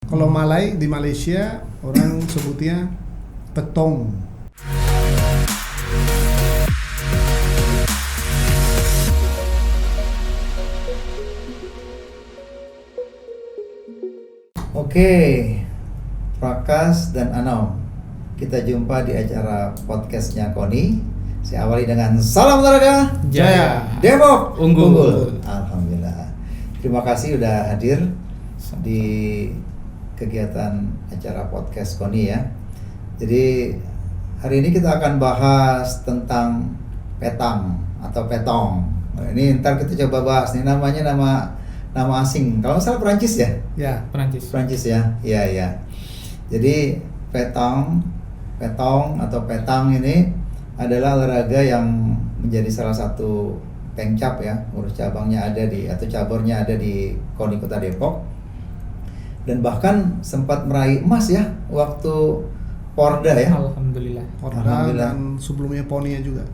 Kalau Malay di Malaysia orang sebutnya petong. Oke, Prakas dan Anom, kita jumpa di acara podcastnya Koni. Saya awali dengan salam olahraga Jaya. Depok Unggul. Alhamdulillah. Terima kasih udah hadir di kegiatan acara podcast Koni ya. Jadi hari ini kita akan bahas tentang petang atau petong. Nah, ini ntar kita coba bahas nih, namanya nama asing. Kalau nggak salah Perancis ya? Ya, Perancis ya. Iya. Jadi petong atau petang ini adalah olahraga yang menjadi salah satu pengcap ya, urus cabangnya ada di atau cabornya ada di KONI Kota Depok. Dan bahkan sempat meraih emas ya waktu Porda ya. Alhamdulillah. dan sebelumnya Ponia juga.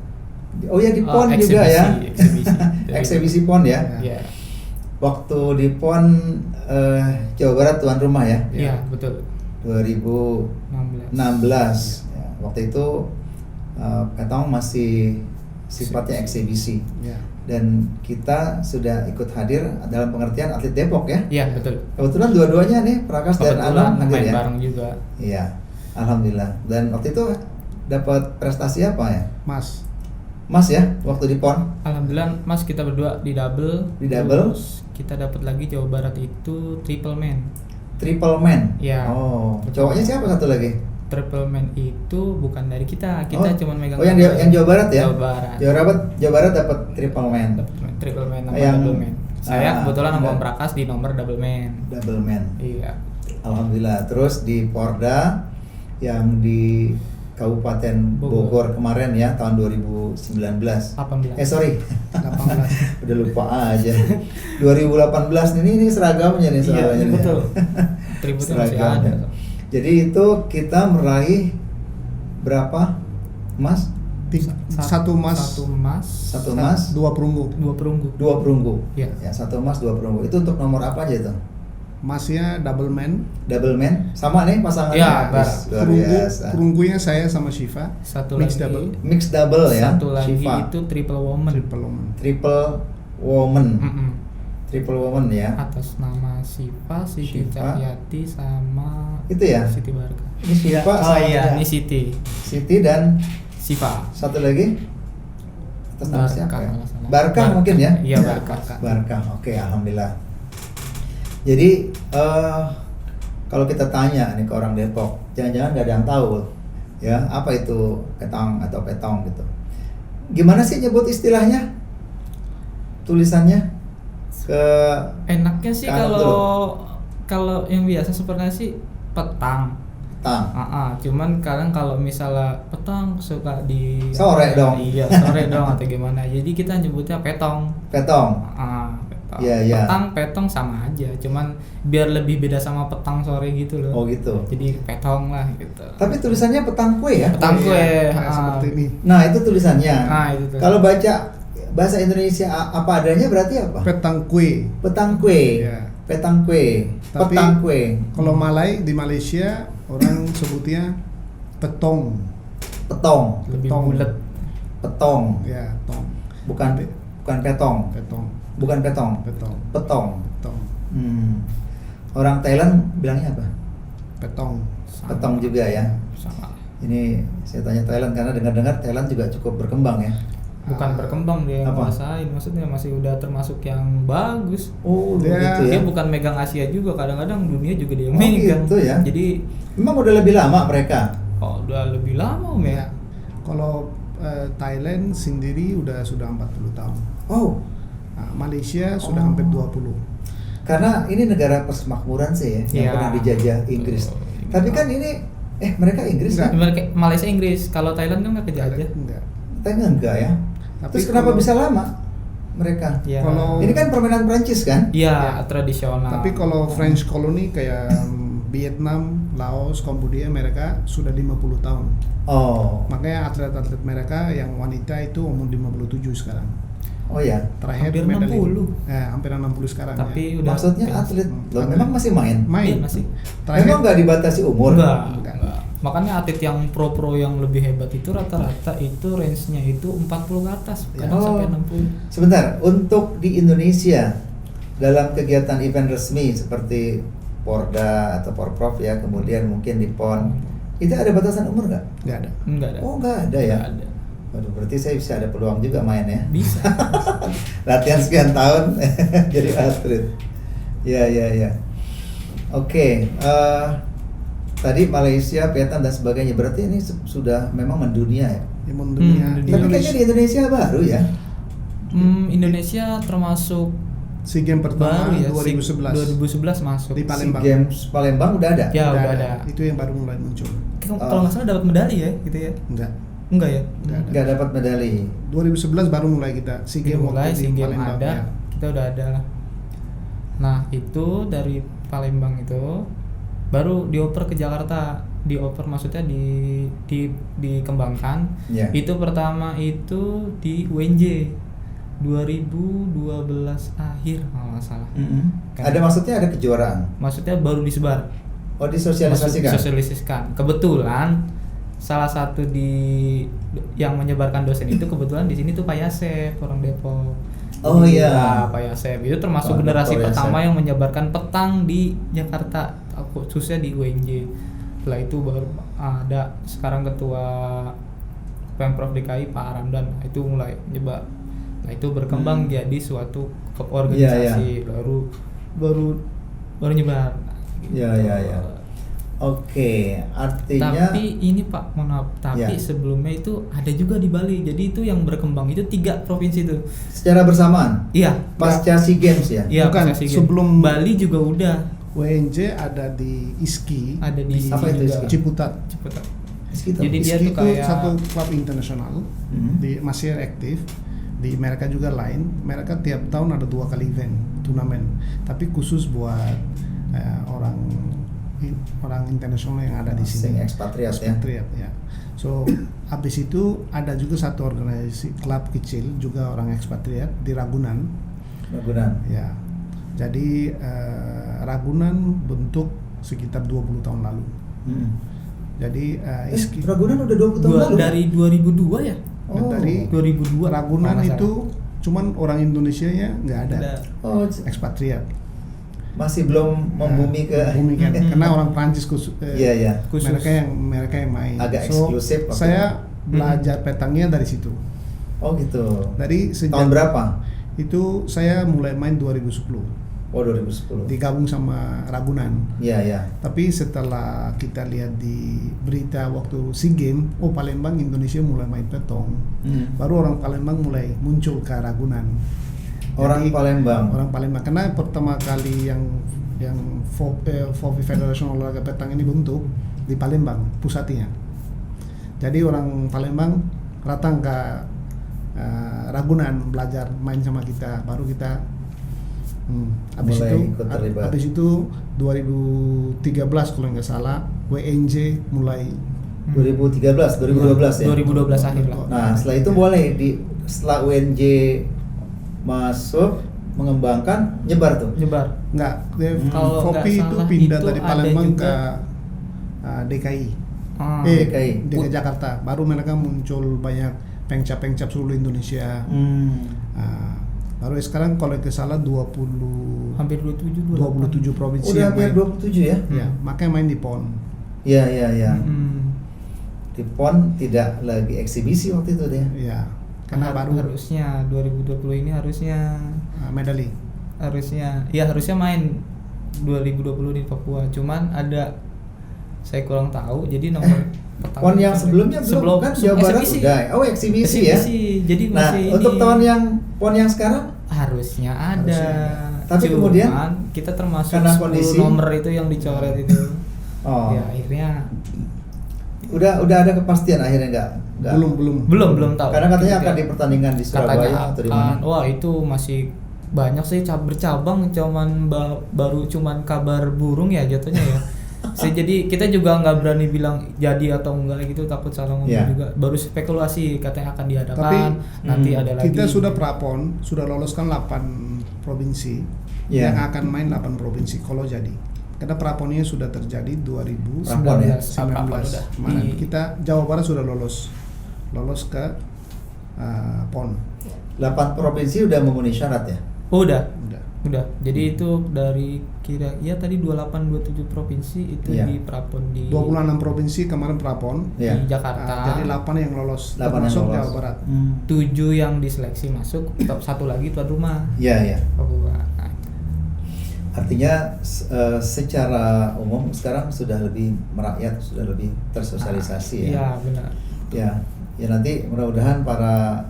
Oh ya, di PON juga ya. Eksibisi PON ya. Iya. Waktu di PON Jawa Barat tuan rumah ya. Iya, betul. 2016. Ya, waktu itu petong masih sifatnya eksibisi. Ya. Dan kita sudah ikut hadir dalam pengertian atlet Depok ya. Iya, betul. Kebetulan dua-duanya nih, Prakas dan Anom hadir main ya. bareng juga. Iya, alhamdulillah. Dan waktu itu dapat prestasi apa ya? Mas ya, waktu di PON. Alhamdulillah, Mas, kita berdua di double. Terus kita dapat lagi Jawa Barat itu triple man. Triple man. Iya. Oh, cowoknya siapa satu lagi? Triple man itu bukan dari kita cuma megang. Oh, yang Jawa Barat ya? Jawa Barat. Dapat triple man. Triple man sama Yang- double man. Saya kebetulan sama enggak. Om Prakas di nomor double man. Double man. Iya. Alhamdulillah. Terus di Porda yang di Kabupaten Bogor kemarin ya, tahun 2019. 18. Sorry. 18. Udah lupa aja. 2018 ini seragamnya nih soalnya. Iya, betul. Tributnya masih Seragamnya. ada. Jadi itu kita meraih berapa emas? Satu emas, Satu emas, dua perunggu. dua perunggu. Iya. Ya, satu emas, dua perunggu. Itu untuk nomor apa aja itu? Emasnya double man. Double man sama nih pasangannya. Iya, Luar biasa. Perunggunya saya sama Shiva. Satu Mixed lagi. double. Mixed double ya. Satu lagi Shiva. itu triple woman. Triple woman. Triple woman ya. Atas nama Siva, Siti Shiva. Cahyati sama Itu ya. Siti Barka. Ini Shiva Oh sama iya, ini Siti. Siti dan Siva. satu lagi. Atas nama Barka, siapa ya? kalau nggak salah. Barka mungkin ya? Iya, Barka. Barka. Oke, alhamdulillah. Jadi kalau kita tanya nih ke orang Depok, jangan-jangan nggak ada yang tahu ya apa itu petang atau petong gitu. Gimana sih nyebut istilahnya? Tulisannya ke Enaknya sih Ke anak kalau yang biasa sebenarnya sih petang. petang. Cuman kadang kalau misalnya petang suka di Sore dong. Iya, sore dong atau gimana. Jadi kita nyebutnya petong. Petong. Petong. Iya. Petang sama aja. Cuman biar lebih beda sama petang sore gitu loh. Oh gitu. Jadi petong lah gitu. Tapi tulisannya petang kue ya? Petang kue. Kayak seperti ini. Nah, itu tulisannya. Nah, itu tuh. Kalau baca bahasa Indonesia apa adanya berarti apa? Petang kue. Petang kue. Ya. Petang kue. Tapi Petang kue. kalau Malay di Malaysia orang sebutnya petong. Petong. Lebih petong. bulat. Petong. Ya, tong. Bukan petong. Petong. Bukan petong. Petong. Petong. Petong. Orang Thailand bilangnya apa? Petong. Sama. Petong juga ya. Sama. Ini saya tanya Thailand karena dengar-dengar Thailand juga cukup berkembang ya. Bukan berkembang dia yang Apa? nguasain, maksudnya masih udah termasuk yang bagus. Oh, Dia- gitu ya. Dia bukan megang Asia juga, kadang-kadang dunia juga dia Oh, megang. gitu ya. Jadi Memang udah lebih lama mereka. udah lebih lama Om ya. Ya. Kalau Thailand sendiri sudah 40 tahun. Oh, Nah, Malaysia sudah Oh. hampir 20. karena ini negara persemakmuran sih ya, yang Iya. pernah dijajah Inggris. Oh, Tapi kan ini mereka Inggris Enggak. kan? Gimana, Malaysia Inggris, kalau Thailand kan nggak kejajah. Enggak. Thailand enggak ya. Tapi Terus kenapa kalau- bisa lama mereka? Ya. Kalau- Ini kan permainan Prancis kan? Iya, tradisional. Tapi kalau French colony kayak Vietnam, Laos, Kamboja mereka sudah 50 tahun. Oh. Makanya atlet-atlet mereka yang wanita itu umur 57 sekarang. Oh ya. Terakhir Hampir medali. 60. Hampir 60 sekarang Tapi ya. udah Maksudnya pensiun. atlet loh, Atlet. memang masih main. Main. Iya, masih. Memang nggak dibatasi umur. Enggak. Makanya atlet yang pro yang lebih hebat itu rata-rata itu range-nya itu 40 ke atas, kadang Oh. sampai 60. Sebentar, untuk di Indonesia dalam kegiatan event resmi seperti Porda atau Porprov ya, kemudian mungkin di PON, itu ada batasan umur nggak? Nggak ada. Enggak ada. Oh nggak ada ya? Nggak ada. Waduh, berarti saya bisa ada peluang juga main ya? Bisa. Latihan sekian tahun jadi atlet. Ya. Oke, tadi Malaysia, Vietnam dan sebagainya. Berarti ini sudah memang mendunia ya? Ya, dunia. Hmm, Tapi kayaknya di Indonesia baru ya? Indonesia termasuk SEA Games pertama baru ya, 2011 2011 masuk. di SEA Palembang. Games Palembang udah ada? Ya, udah ada. Itu yang baru mulai muncul. Kalau nggak salah dapat medali ya, gitu ya? Enggak ya? Nggak ada. Nggak dapat medali. 2011 baru mulai kita SEA Games Mulai waktu di SEA Games Palembang, ada, ya. kita udah ada lah. Nah itu dari Palembang itu baru dioper ke Jakarta, dioper maksudnya dikembangkan. Ya. Itu pertama itu di UNJ 2012 akhir kalau nggak salah. Ada maksudnya ada kejuaraan? Maksudnya baru disebar. Oh disosialisasikan? Disosialisasikan. Kebetulan salah satu yang menyebarkan dosen itu kebetulan di sini tuh Pak Yasef, orang Depok. Oh Jadi, iya. Pak Yasef itu termasuk Pak generasi Dr. pertama Yasef. yang menyebarkan petang di Jakarta, khususnya di UNJ. Setelah itu baru ada sekarang ketua Pemprov DKI Pak Ramdan, itu mulai nyebar. Nah itu berkembang jadi suatu organisasi baru nyebar. Ya. Oke, artinya. Tapi ini Pak, mohon maaf, tapi Ya. sebelumnya itu ada juga di Bali. Jadi itu yang berkembang itu 3 provinsi itu. Secara bersamaan? Iya. Pasca SEA Games ya? Iya, Bukan, pasca SEA Games. sebelum- Bali juga udah WNJ ada di ISKI, ada di Apa itu juga. ISKI? Ciputat. Ciputat. Sekitar. Jadi dia ISKI tuh itu kayak satu klub internasional, masih aktif. Di mereka juga lain. Mereka tiap tahun ada 2 kali event turnamen, tapi khusus buat orang internasional yang ada di Asing, sini. ekspatriat ya? Ekspatriat, ya. So habis itu ada juga satu organisasi klub kecil juga orang ekspatriat di Ragunan. Ya. Jadi Ragunan bentuk sekitar 20 tahun lalu. Jadi ISKI Ragunan udah 20 tahun lalu? dari 2002 ya? Oh. dari 2002 Ragunan kalau nggak itu cuman orang Indonesia nya nggak ada. Ada. Oh, Ekspatriat. masih belum membumi ke. Membumi kan. Karena orang Prancis khusus. Iya. Khusus. mereka yang main. Agak So, eksklusif waktu saya belajar petangnya dari situ. Oh gitu. Dari sejak Tahun berapa? itu saya mulai main 2010. Oh 2010. Digabung sama Ragunan. Iya. Tapi setelah kita lihat di berita waktu SEA Games, Palembang Indonesia mulai main petong. Baru orang Palembang mulai muncul ke Ragunan. Orang Palembang. Orang Palembang karena pertama kali yang FOPI Federation Olahraga Petang ini bentuk di Palembang pusatnya. Jadi orang Palembang datang ke Ragunan belajar main sama kita, baru kita habis itu 2013 kalau nggak salah WNJ mulai 2013, 2012 ya. 2012 akhir lah. Nah, setelah itu boleh setelah UNJ masuk mengembangkan nyebar tuh. Nyebar. nggak Kalau FOPI nggak itu salah pindah itu dari ada Palembang juga. ke DKI. DKI. DKI Jakarta. Baru mereka muncul banyak pengcap seluruh Indonesia. Baru sekarang kalau tidak salah 20 Hampir 27 provinsi Udah yang hampir main. 27 ya? Ya, makanya main di PON. Iya. Di PON tidak lagi eksibisi waktu itu dia. Ya, karena baru harusnya 2020 ini harusnya medali. harusnya main 2020 di Papua. Cuman ada saya kurang tahu. Jadi nomor pertama PON yang sebelumnya belum kan Jawa Barat eksibisi. udah. Oh, eksibisi ya. Jadi Nah, masih untuk ini. tahun yang PON yang sekarang harusnya ada. Harusnya. Tapi Cuman kemudian kita termasuk karena 10 kondisi- nomor itu yang dicoret itu. Oh. Ya akhirnya Udah ada kepastian akhirnya enggak? belum tahu. Karena katanya Gitu akan ya. dipertandingkan di Katanya Surabaya atau di mana? wah itu masih banyak sih bercabang, cuman baru cuman kabar burung ya jatuhnya ya. Jadi kita juga nggak berani bilang jadi atau enggak gitu, takut salah ngomong Yeah. juga. Baru spekulasi katanya akan diadakan, Tapi, nanti ada lagi. Kita sudah prapon, sudah loloskan 8 provinsi Yeah. yang akan main 8 provinsi kalau jadi. Karena praponnya sudah terjadi 2019 Prapon ya? Prapon udah. kemarin. Di- Kita Jawa Barat sudah lolos ke PON. 8 provinsi udah memenuhi syarat ya? Oh, udah. Udah. Jadi itu dari tadi 28 27 provinsi itu Iya. di Prapon di 26 provinsi kemarin prapon. Iya. di Jakarta. Jadi 8 yang lolos 8 yang termasuk lolos. Jawa Barat. 7 yang diseleksi masuk, top 1 lagi tuan rumah. Iya, iya. Papua. Nah, Artinya secara umum sekarang sudah lebih merakyat, sudah lebih tersosialisasi ya. Iya, benar. Ya nanti mudah-mudahan para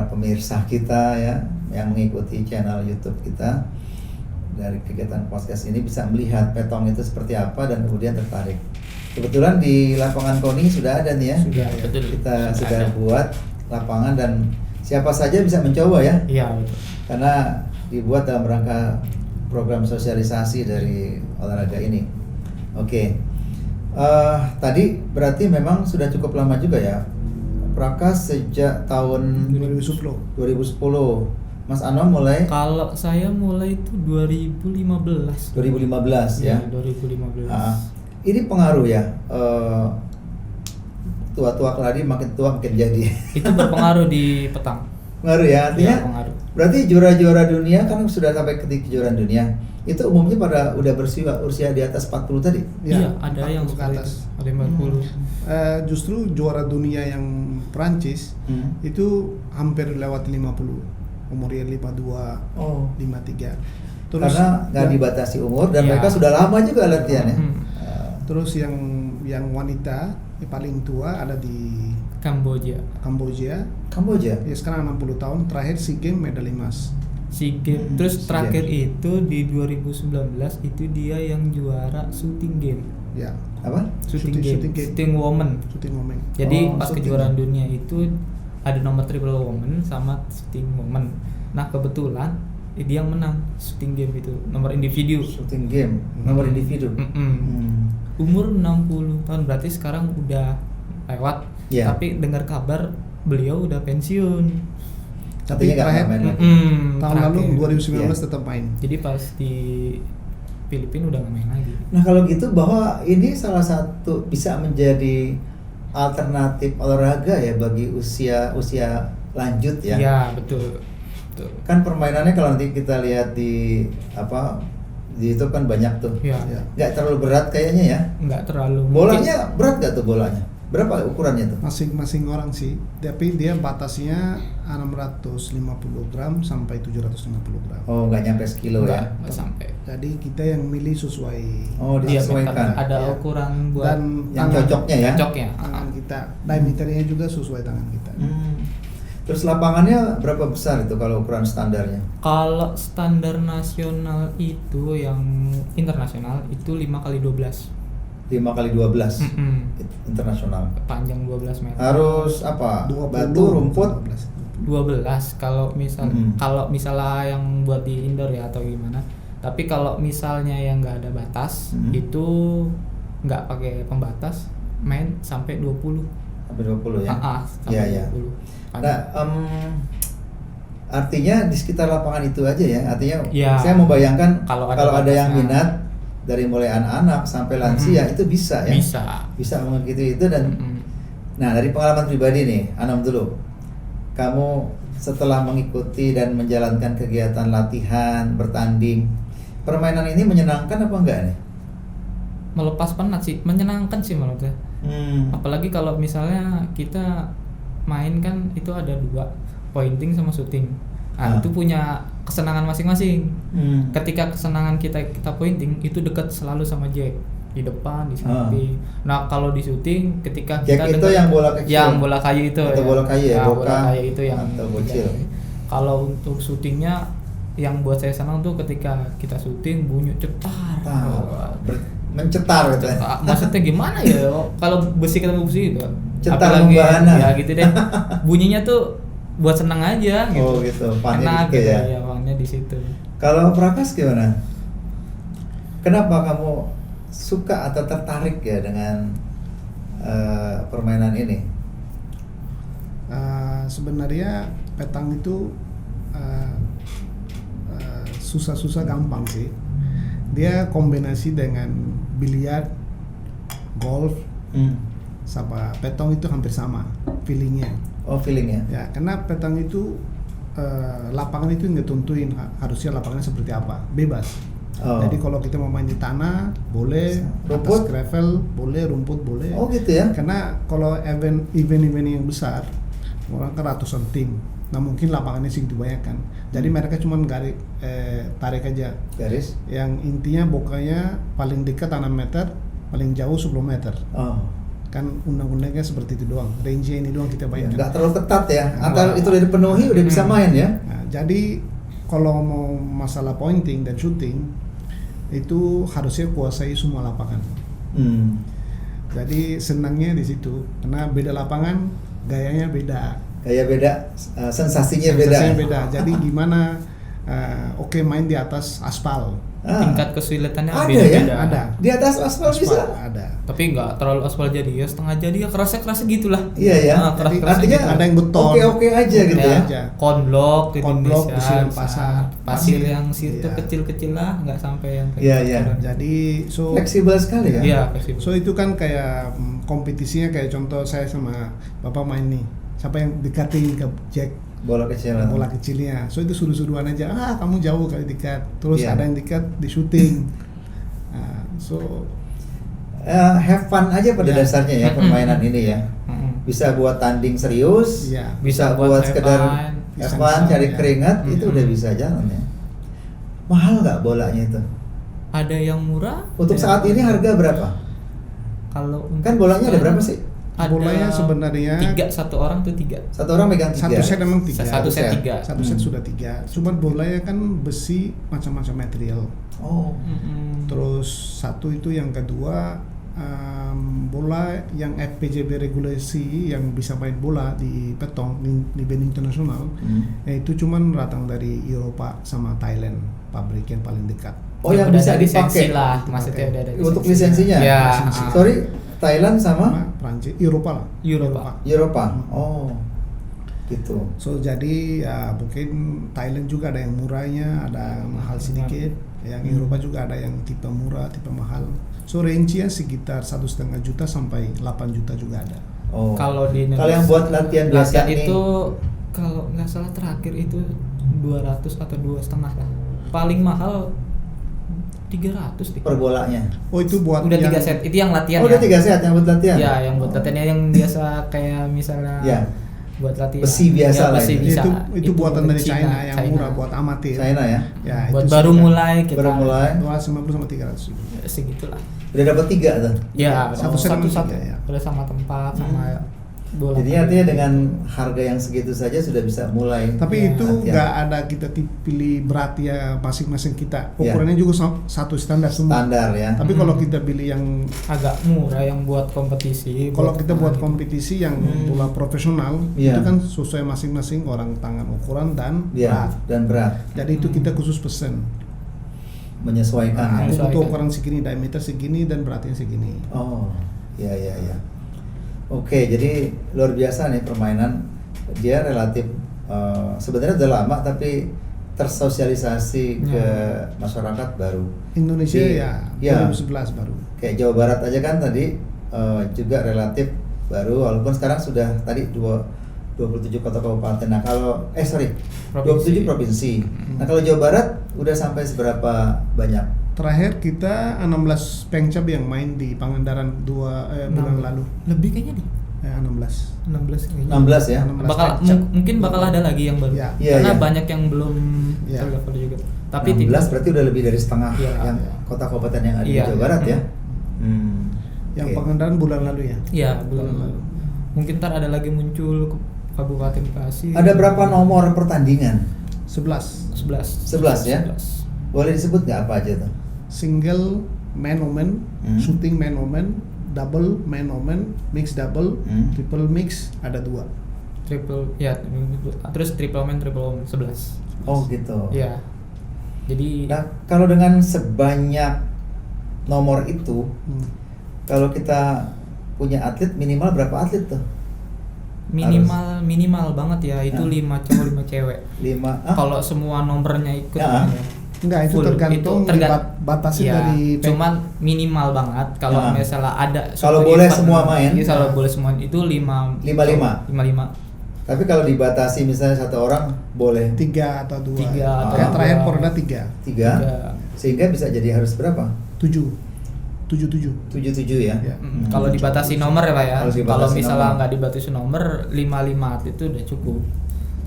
pemirsa kita ya yang mengikuti channel YouTube kita dari kegiatan podcast ini bisa melihat petong itu seperti apa dan kemudian tertarik. Kebetulan di lapangan KONI sudah ada nih ya. Sudah, betul. Kita sudah Ada. buat lapangan dan siapa saja bisa mencoba ya. Iya, betul. Karena dibuat dalam rangka program sosialisasi dari olahraga ini. Oke. Tadi berarti memang sudah cukup lama juga ya. Prakas sejak tahun 2010. 2010. Mas Anom mulai Kalau saya mulai itu 2015. 2015 ya. 2015. Ini pengaruh ya. Tua-tua keladi makin tua makin jadi. Itu berpengaruh di petang. Pengaruh ya artinya. Iya, pengaruh. Berarti juara-juara dunia kan sudah sampai ke kejuaraan dunia. Itu umumnya pada udah usia di atas 40 tadi. Iya, ada yang 40 ke sekali atas. itu, ada 40. Justru juara dunia yang Prancis itu hampir lewat 50, umurnya 52, Oh. 53. Karena nggak dibatasi umur dan Iya. mereka sudah lama juga latihan ya. Terus yang wanita yang paling tua ada di Kamboja. Kamboja. Kamboja. Ya sekarang 60 tahun, terakhir SEA Games medali emas. SEA Games. Terus SEA terakhir Games. itu di 2019 itu dia yang juara shooting game. Ya, Apa? Shooting Shooting game. game. Shooting woman. shooting woman. Jadi Oh, pas shooting. kejuaraan dunia itu ada nomor triple woman sama shooting woman. Nah, kebetulan dia yang menang shooting game itu, nomor individu. Shooting game, nomor individu. Umur 60 tahun, berarti sekarang udah lewat. Iya. Tapi dengar kabar beliau udah pensiun. Tapi nggak terakhir- main lagi. Tahun lalu Terakhir. 2019 Iya. tetap main. Jadi pas di Filipina udah nggak main lagi. Nah kalau gitu bahwa ini salah satu bisa menjadi alternatif olahraga ya bagi usia lanjut ya. Iya, betul. Betul. Kan permainannya kalau nanti kita lihat di di YouTube kan banyak tuh. Iya. Ya. Nggak terlalu berat kayaknya ya. Nggak terlalu. Bolanya berat nggak tuh bolanya? Berapa ukurannya tuh? Masing-masing orang sih, tapi dia batasnya 650 gram sampai 750 gram. Oh nggak nyampe sekilo ya? Nggak sampai. Jadi kita yang milih sesuai Oh Iya, disesuaikan. ada Ya. ukuran buat dan Yang tangan- cocoknya ya? cocoknya. tangan kita, diameternya juga sesuai tangan kita. Terus lapangannya berapa besar itu kalau ukuran standarnya? Kalau standar nasional itu yang internasional itu 5x12. 5x12 internasional. Panjang 12 meter. Harus apa? 20, Batu, rumput. 12 kalau misalnya yang buat di indoor ya atau gimana. Tapi kalau misalnya yang nggak ada batas itu nggak pakai pembatas, main sampai 20. Sampai 20 ya? Sampai Iya, iya. 20. Nah, artinya di sekitar lapangan itu aja ya. Artinya Ya. saya membayangkan Kalau kalau ada ada yang batasnya. minat dari mulai anak-anak sampai lansia itu bisa ya. Bisa mengikuti itu dan nah dari pengalaman pribadi nih, Anom dulu. Kamu setelah mengikuti dan menjalankan kegiatan latihan, bertanding, permainan ini menyenangkan apa enggak nih? Melepas penat sih, menyenangkan sih menurut saya. Apalagi kalau misalnya kita main kan itu ada 2, pointing sama shooting. Nah, itu punya kesenangan masing-masing. Ketika kesenangan kita pointing itu dekat selalu sama jack, di depan, di samping. Nah, kalau di shooting ketika Jack kita itu yang bola kecil. yang bola kayu itu Atau bola kayu ya, Nah, bola bukan kayu itu yang atau bocil. Kalau untuk shootingnya yang buat saya senang tuh ketika kita shooting bunyi cetar. Mencetar gitu. Maksudnya gimana ya? Kalau besi ketemu besi gitu. Cetar Apalagi membahana. ya gitu deh. Bunyinya tuh buat senang aja gitu. Oh gitu, funnya Enak di situ gitu ya. ya, funnya di situ. Kalau Prakas gimana? kenapa kamu suka atau tertarik ya dengan permainan ini? Sebenarnya petang itu susah-susah gampang sih. Dia kombinasi dengan biliar, golf, sama petong itu hampir sama feelingnya. Oh, feelingnya? Ya, karena petang itu lapangan itu nggak tentuin harusnya lapangannya seperti apa, bebas. Oh. Jadi kalau kita mau main di tanah boleh, rumput? atas gravel boleh, rumput boleh. Oh gitu ya? Karena kalau event yang besar, orang kan ratusan tim. Nah mungkin lapangannya segitu banyak kan. Jadi mereka cuma tarik aja. Garis? Yang intinya bokanya paling dekat 6 meter, paling jauh 10 meter. Oh. Kan undang-undangnya seperti itu doang. Range-nya ini doang kita bayangkan. Nggak terlalu ketat ya. Antar itu udah dipenuhi udah bisa main ya. Nah, jadi kalau mau masalah pointing dan shooting itu harusnya kuasai semua lapangan. Jadi senangnya di situ karena beda lapangan, gayanya beda. Gaya beda, sensasinya beda. Sensasinya beda. Jadi gimana oke main di atas aspal. Tingkat kesulitannya ada beda-beda. ya? Ada. Di atas aspal bisa? Ada. Tapi nggak terlalu aspal jadi ya, setengah jadi ya kerasa gitulah. Iya ya. Jadi keras artinya ada yang beton. Oke aja gitu ya. aja. Konblok di Konblok, Indonesia, pasir yang pasar. pasir yang situ Iya. kecil-kecil lah, nggak sampai yang kayak Iya, gitu. iya. Jadi Fleksibel sekali ya. Iya, fleksibel. So itu kan kayak kompetisinya kayak contoh saya sama Bapak main nih. Siapa yang dekatin ke Jack Bola kecil. bola kecilnya. So itu suruh-suruhan aja. Kamu jauh kali dekat. Terus Iya. ada yang dekat di shooting. So have fun aja pada Ya. dasarnya ya permainan ini ya. Bisa buat tanding serius, ya bisa Bisa buat buat have sekedar fun, have bisa fun, bisa, cari ya. keringat, itu udah bisa jalan ya. Mahal nggak bolanya itu? Ada yang murah. Untuk ada saat yang ini mahal. harga berapa? Kalau Kan bolanya ada berapa sih? Ada Bolanya sebenarnya 3, satu orang tuh 3. Satu orang megang 3. satu set memang 3. Satu set set. 3. Satu set sudah 3. Cuman bolanya kan besi macam-macam material. Oh. Terus satu itu yang kedua bola yang FPJB regulasi yang bisa main bola di petong di band internasional itu cuman datang dari Eropa sama Thailand, pabrik yang paling dekat. Oh, yang Udah bisa ada lisensi dipakai lah, maksudnya udah ada untuk lisensi. lisensinya. Ya. Sorry, Thailand sama Prancis, Eropa lah. Eropa. Eropa. Oh. Gitu. So jadi ya mungkin Thailand juga ada yang murahnya, ada yang mahal sedikit. Yang Eropa juga ada yang tipe murah, tipe mahal. So range-nya sekitar 1,5 juta sampai 8 juta juga ada. Oh. Kalau di Indonesia, Kalau yang buat latihan biasa nih, itu kalau nggak salah terakhir itu 200 atau 2,5 lah. Paling mahal 300 deh. per bolanya. Oh itu buat Udah yang 3 set. Itu yang latihan Oh, udah 3 set yang buat latihan. Ya, yang buat latihannya yang biasa kayak misalnya Ya. buat latihan. Besi biasa Ya, lah besi itu. bisa. itu buatan dari China yang China. murah buat amatir. China ya. Ya, Buat itu baru sekitar mulai kita. Baru mulai. 250 sama 300. Segitulah. Udah dapat 3 tuh. Ya, Satu set satu sama 3, ya. udah sama tempat sama bola. Jadi artinya dengan harga yang segitu saja sudah bisa mulai. Tapi Ya, itu latihan. nggak ada kita pilih berat ya masing-masing kita. Ya. Ukurannya juga satu standar semua. Standar ya. Tapi kalau kita pilih yang agak murah yang buat kompetisi. kalau kita buat gitu. kompetisi yang bola profesional Iya. itu kan sesuai masing-masing orang tangan ukuran dan Ya, berat. dan berat. Jadi itu kita khusus pesen. Menyesuaikan. Aku Menyesuaikan. butuh ukuran segini, diameter segini dan beratnya segini. Oh, ya. Oke, jadi luar biasa nih permainan. Dia relatif sebenarnya udah lama tapi tersosialisasi ke masyarakat baru. Indonesia Di- ya 2011 baru. Kayak Jawa Barat aja kan tadi juga relatif baru, walaupun sekarang sudah tadi 27 kota kabupaten. Nah kalau 27 provinsi. Nah kalau Jawa Barat udah sampai seberapa banyak? Terakhir kita 16 pengcap yang main di Pangandaran bulan lalu. Lebih kayaknya nih. 16. 16 kayaknya. 16 ya. 16 Bakal pengcap. mungkin bakal ada lagi yang baru. Ya. Iya, Karena iya. banyak yang belum Iya. terdaftar juga. Tapi 16 berarti udah lebih dari setengah Iya, yang iya. kota kabupaten yang ada Iya. di Jawa Barat ya. Yang Oke. Pangandaran bulan lalu ya. Iya, bulan lalu. Mungkin ntar ada lagi muncul ke Kabupaten Bekasi. Ada berapa nomor pertandingan? 11. 11. ya? Boleh disebut nggak apa aja tuh? Single man woman, shooting man woman, double man woman, mix double, triple mix ada 2. Triple ya, terus triple man, triple woman 11. Oh gitu. Iya. Jadi Nah kalau dengan sebanyak nomor itu, kalau kita punya atlet minimal berapa atlet tuh? Minimal banget ya, itu 5 cowok 5 cewek. 5. Kalau semua nomornya ikut Enggak, itu full. tergantung batasi ya, dari cuman minimal banget kalau misalnya ada kalau super boleh event, semua main. iya, kalau boleh semua itu 5. Tapi kalau dibatasi misalnya satu orang boleh 3 atau 2. Tiga atau Kayak terakhir dua. Porda 3. 3. Sehingga bisa jadi harus berapa? 7 ya. Ya. Kalau dibatasi nomor ya Pak ya. Kalau dibatasi Kalau misalnya nomor. nggak dibatasi nomor 5 atlet itu udah cukup.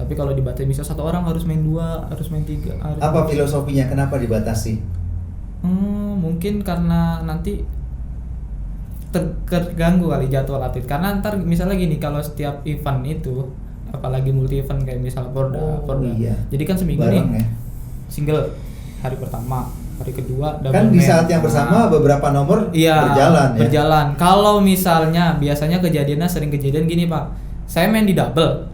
Tapi kalau dibatasi bisa satu orang harus main 2, harus main 3. Apa filosofinya kenapa dibatasi? Mungkin karena nanti terganggu kali jadwal atlet. Karena ntar misalnya gini, kalau setiap event itu, apalagi multi event kayak misalnya Porda. Iya. Jadi kan seminggu Bareng nih ya. single hari pertama, hari kedua double Kan di main. saat yang bersama beberapa nomor berjalan ya. Kalau misalnya biasanya kejadiannya sering kejadian gini Pak, saya main di double,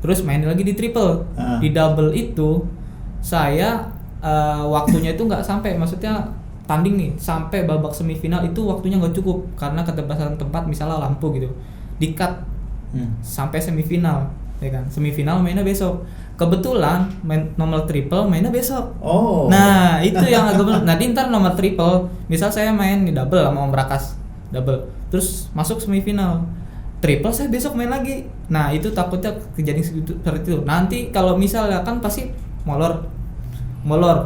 terus main lagi di triple. Di double itu saya waktunya itu nggak sampai, maksudnya tanding nih sampai babak semifinal itu waktunya nggak cukup karena keterbatasan tempat, misalnya lampu gitu, di cut sampai semifinal, ya kan? Semifinal mainnya besok. Kebetulan main nomor triple mainnya besok. Nah itu yang agak bener. Nanti ntar nomor triple, misal saya main di double sama Om Brakas double, terus masuk semifinal, triple saya besok main lagi. Nah itu takutnya kejadian seperti itu. Nanti kalau misalnya kan pasti molor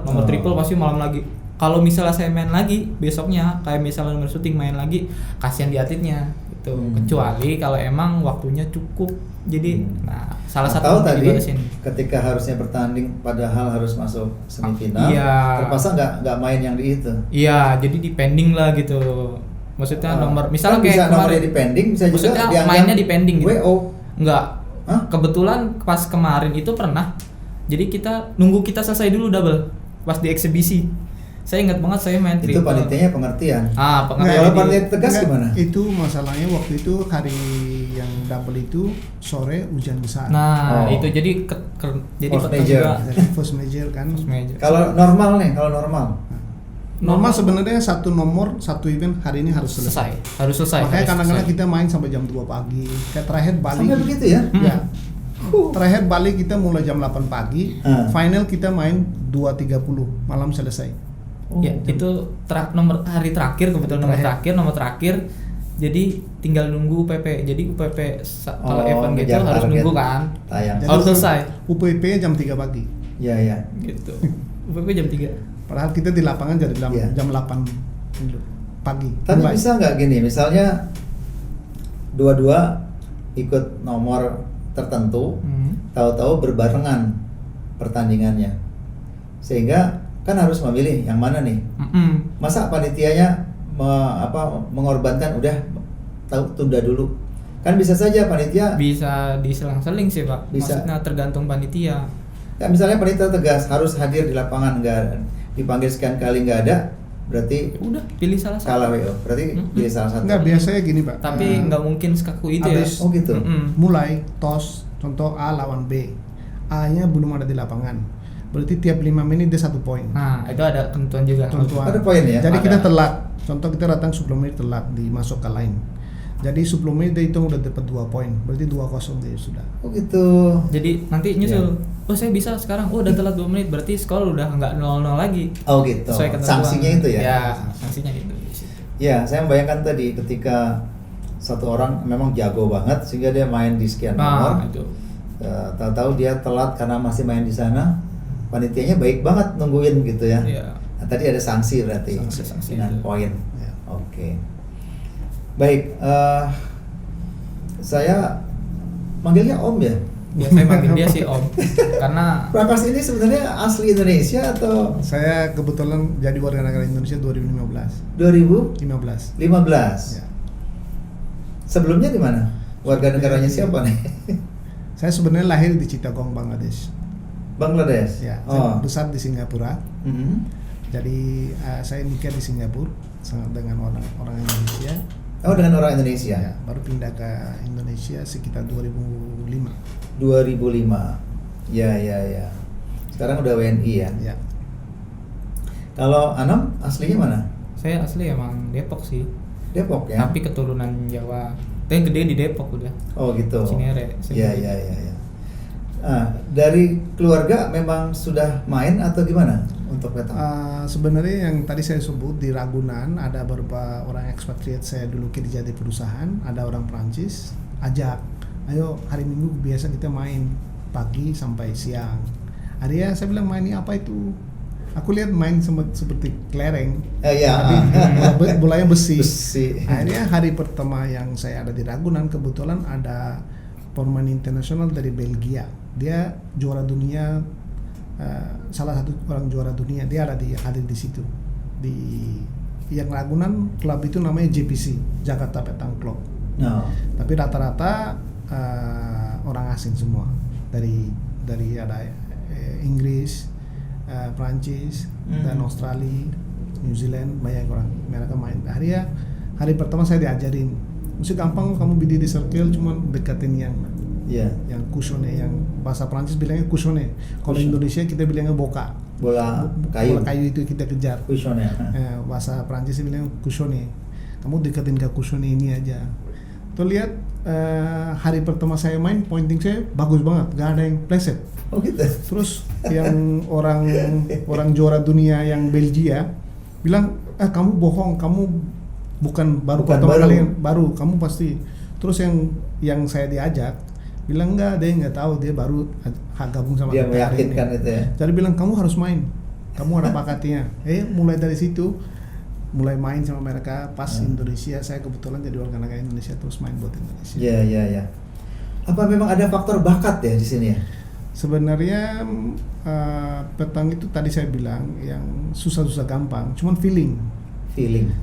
nomor triple pasti malam lagi. Kalau misalnya saya main lagi besoknya, kayak misalnya nomor syuting main lagi, kasihan di atletnya gitu. Kecuali kalau emang waktunya cukup. Jadi nah salah satu tadi dibatasin. ketika harusnya bertanding padahal harus masuk semifinal, Iya. terpaksa nggak main yang di itu. Iya, jadi dipending lah gitu. Maksudnya nomor misalnya kan kayak bisa nomornya kemarin dipending, bisa juga maksudnya dianggap mainnya dipending gitu. WO. Enggak. Hah? Kebetulan pas kemarin itu pernah. Jadi kita nunggu kita selesai dulu double pas di eksibisi. Saya ingat banget saya main Itu triple. panitianya pengertian. Nah, Kalau panitia tegas gimana? Itu masalahnya waktu itu hari yang double itu sore hujan besar. Nah, itu jadi jadi Force petang major. juga. Jadi force major kan. Force major. Kalau normal nih, kalau normal. Normal sebenarnya satu nomor satu event hari ini harus selesai. Harus selesai. Makanya harus kadang-kadang selesai. kita main sampai jam 2 pagi. Kayak terakhir Bali. Sampai begitu ya? Ya. Terakhir Bali kita mulai jam 8 pagi. Final kita main 2.30 malam selesai. Ya, itu nomor hari terakhir, kebetulan nomor terakhir. Jadi tinggal nunggu UPP. Jadi UPP kalau event gitu ngejar harus target. nunggu kan. Tayang. Harus selesai. UPP jam 3 pagi. Iya. Gitu. UPP jam 3. Padahal kita di lapangan jadi jam 8 pagi. Tapi Mulai. bisa nggak gini, misalnya dua-dua ikut nomor tertentu, tahu-tahu berbarengan pertandingannya, sehingga kan harus memilih yang mana nih. Masa panitianya mengorbankan udah tunda dulu? Kan bisa saja panitia bisa diselang-seling sih Pak. Bisa. Maksudnya tergantung panitia. Ya, misalnya panitia tegas harus hadir di lapangan, nggak dipanggil sekian kali nggak ada, berarti Udah pilih salah satu. kalah WO. Berarti pilih salah satu. Enggak, biasanya gini Pak. Tapi nggak mungkin sekaku itu ya. Habis- Oh gitu. Mulai tos, contoh A lawan B. A-nya belum ada di lapangan. Berarti tiap 5 menit dia 1 poin. Nah, itu ada ketentuan juga. Ketentuan. Ada poin ya? Jadi Ada. kita telat. Contoh kita datang 10 menit telat dimasuk ke lain. Jadi 10 menit dia hitung udah dapat 2 poin. Berarti 2-0 dia sudah. Oh gitu. Jadi nanti nyusul. Oh saya bisa sekarang. Oh udah telat 2 menit. Berarti skor udah nggak 0-0 lagi. Oh gitu. Sesuai ketentuan. Sanksinya itu ya? Ya, sanksinya itu di situ. Ya, saya membayangkan tadi ketika satu orang memang jago banget sehingga dia main di sekian nomor. Itu. Tahu-tahu dia telat karena masih main di sana. Panitianya baik banget nungguin gitu ya. Iya. Nah, tadi ada sanksi berarti Sanksi dengan itu. poin. Ya. Oke. Baik, saya manggilnya Om ya. Ya saya manggil dia sih Om. Karena Prakas ini sebenarnya asli Indonesia atau Saya kebetulan jadi warga negara Indonesia 2015. 2015? 15. Ya. Sebelumnya di mana? Warga negaranya siapa nih? Saya sebenarnya lahir di Chittagong, Bangladesh. Bangladesh. Ya, Oh. saya besar di Singapura. Mhm. Jadi saya nikah di Singapura dengan orang Indonesia. Oh, dengan orang Indonesia. Ya, baru pindah ke Indonesia sekitar 2005. 2005. Ya. Sekarang udah WNI ya. Ya. Kalau Anam aslinya mana? Saya asli emang Depok sih. Depok ya. Tapi keturunan Jawa. Tapi gede di Depok udah. Oh gitu. Cinere. Iya. Dari keluarga memang sudah main atau gimana untuk petang? Sebenarnya yang tadi saya sebut di Ragunan ada beberapa orang ekspatriat saya dulu kerja di perusahaan, ada orang Prancis ajak, ayo hari Minggu biasa kita main pagi sampai siang. Akhirnya saya bilang main ini apa itu? Aku lihat main seperti kelereng, tapi bolanya besi. Akhirnya hari pertama yang saya ada di Ragunan kebetulan ada pemain internasional dari Belgia. Dia juara dunia, salah satu orang juara dunia. Dia hadir di situ di yang Ragunan. Klub itu namanya JPC, Jakarta Petang Club. Tapi rata-rata orang asing semua dari ada Inggris, Prancis, dan Australia, New Zealand, banyak orang mereka main. Hari pertama saya diajarin, mesti gampang kamu berdiri di circle, cuma deketin yang cushion, yang bahasa Prancis bilangnya cushion. Kalau Indonesia kita bilangnya bola kayu itu kita kejar. Cushion bahasa Prancis bilang cushion. Kamu deketin ke cushion ini aja. Tuh lihat hari pertama saya main, pointing saya bagus banget, gak ada yang pleset. Oh gitu. Terus yang orang juara dunia yang Belgia bilang, kamu bohong, kamu bukan pertama kali, baru kamu pasti. Terus yang saya diajak bilang enggak, dia nggak tahu, dia baru gabung sama dia meyakinkan itu ya. Jadi bilang kamu harus main, kamu ada bakatnya. Mulai dari situ mulai main sama mereka. Pas Indonesia, saya kebetulan jadi warga negara Indonesia, terus main buat Indonesia. Iya. Apa memang ada faktor bakat ya di sini ya? Sebenarnya petang itu tadi saya bilang yang susah-susah gampang, cuman feeling.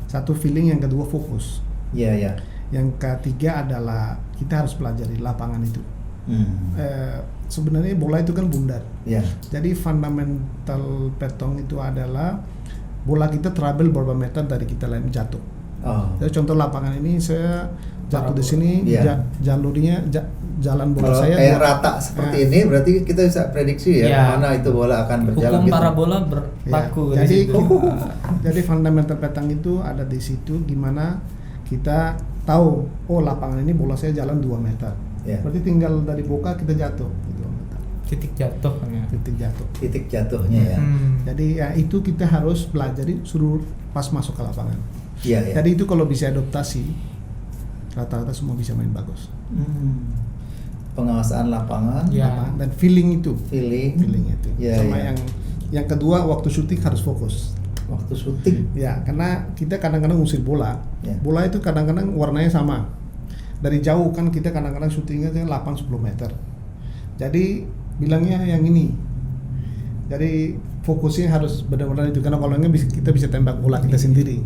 Satu feeling, yang kedua fokus. Iya. Yang ketiga adalah kita harus pelajari lapangan itu. Sebenarnya bola itu kan bundar. Jadi fundamental petong itu adalah bola kita travel berapa meter dari kita lain jatuh. Jadi contoh lapangan ini saya jatuh di sini, jalurnya jalan bola kalau saya kayak rata seperti ini, berarti kita bisa prediksi mana itu bola akan berjalan. Hukum parabola berlaku. Jadi fundamental petang itu ada di situ, gimana kita tahu, lapangan ini bola saya jalan 2 meter. Berarti tinggal dari boka kita jatuh 2 meter. Titik jatuhnya ya. Jadi itu kita harus pelajari suruh pas masuk ke lapangan. Jadi itu kalau bisa adaptasi, rata-rata semua bisa main bagus. Pengawasan lapangan, dan feeling itu. Feeling itu. Sama yang kedua, waktu syuting harus fokus. Waktu syuting? Ya, karena kita kadang-kadang ngusir bola. Bola itu kadang-kadang warnanya sama. Dari jauh kan kita kadang-kadang syutingnya 8-10 meter. Jadi bilangnya yang ini. Jadi fokusnya harus benar-benar itu, karena kalau enggak kita bisa tembak bola kita sendiri.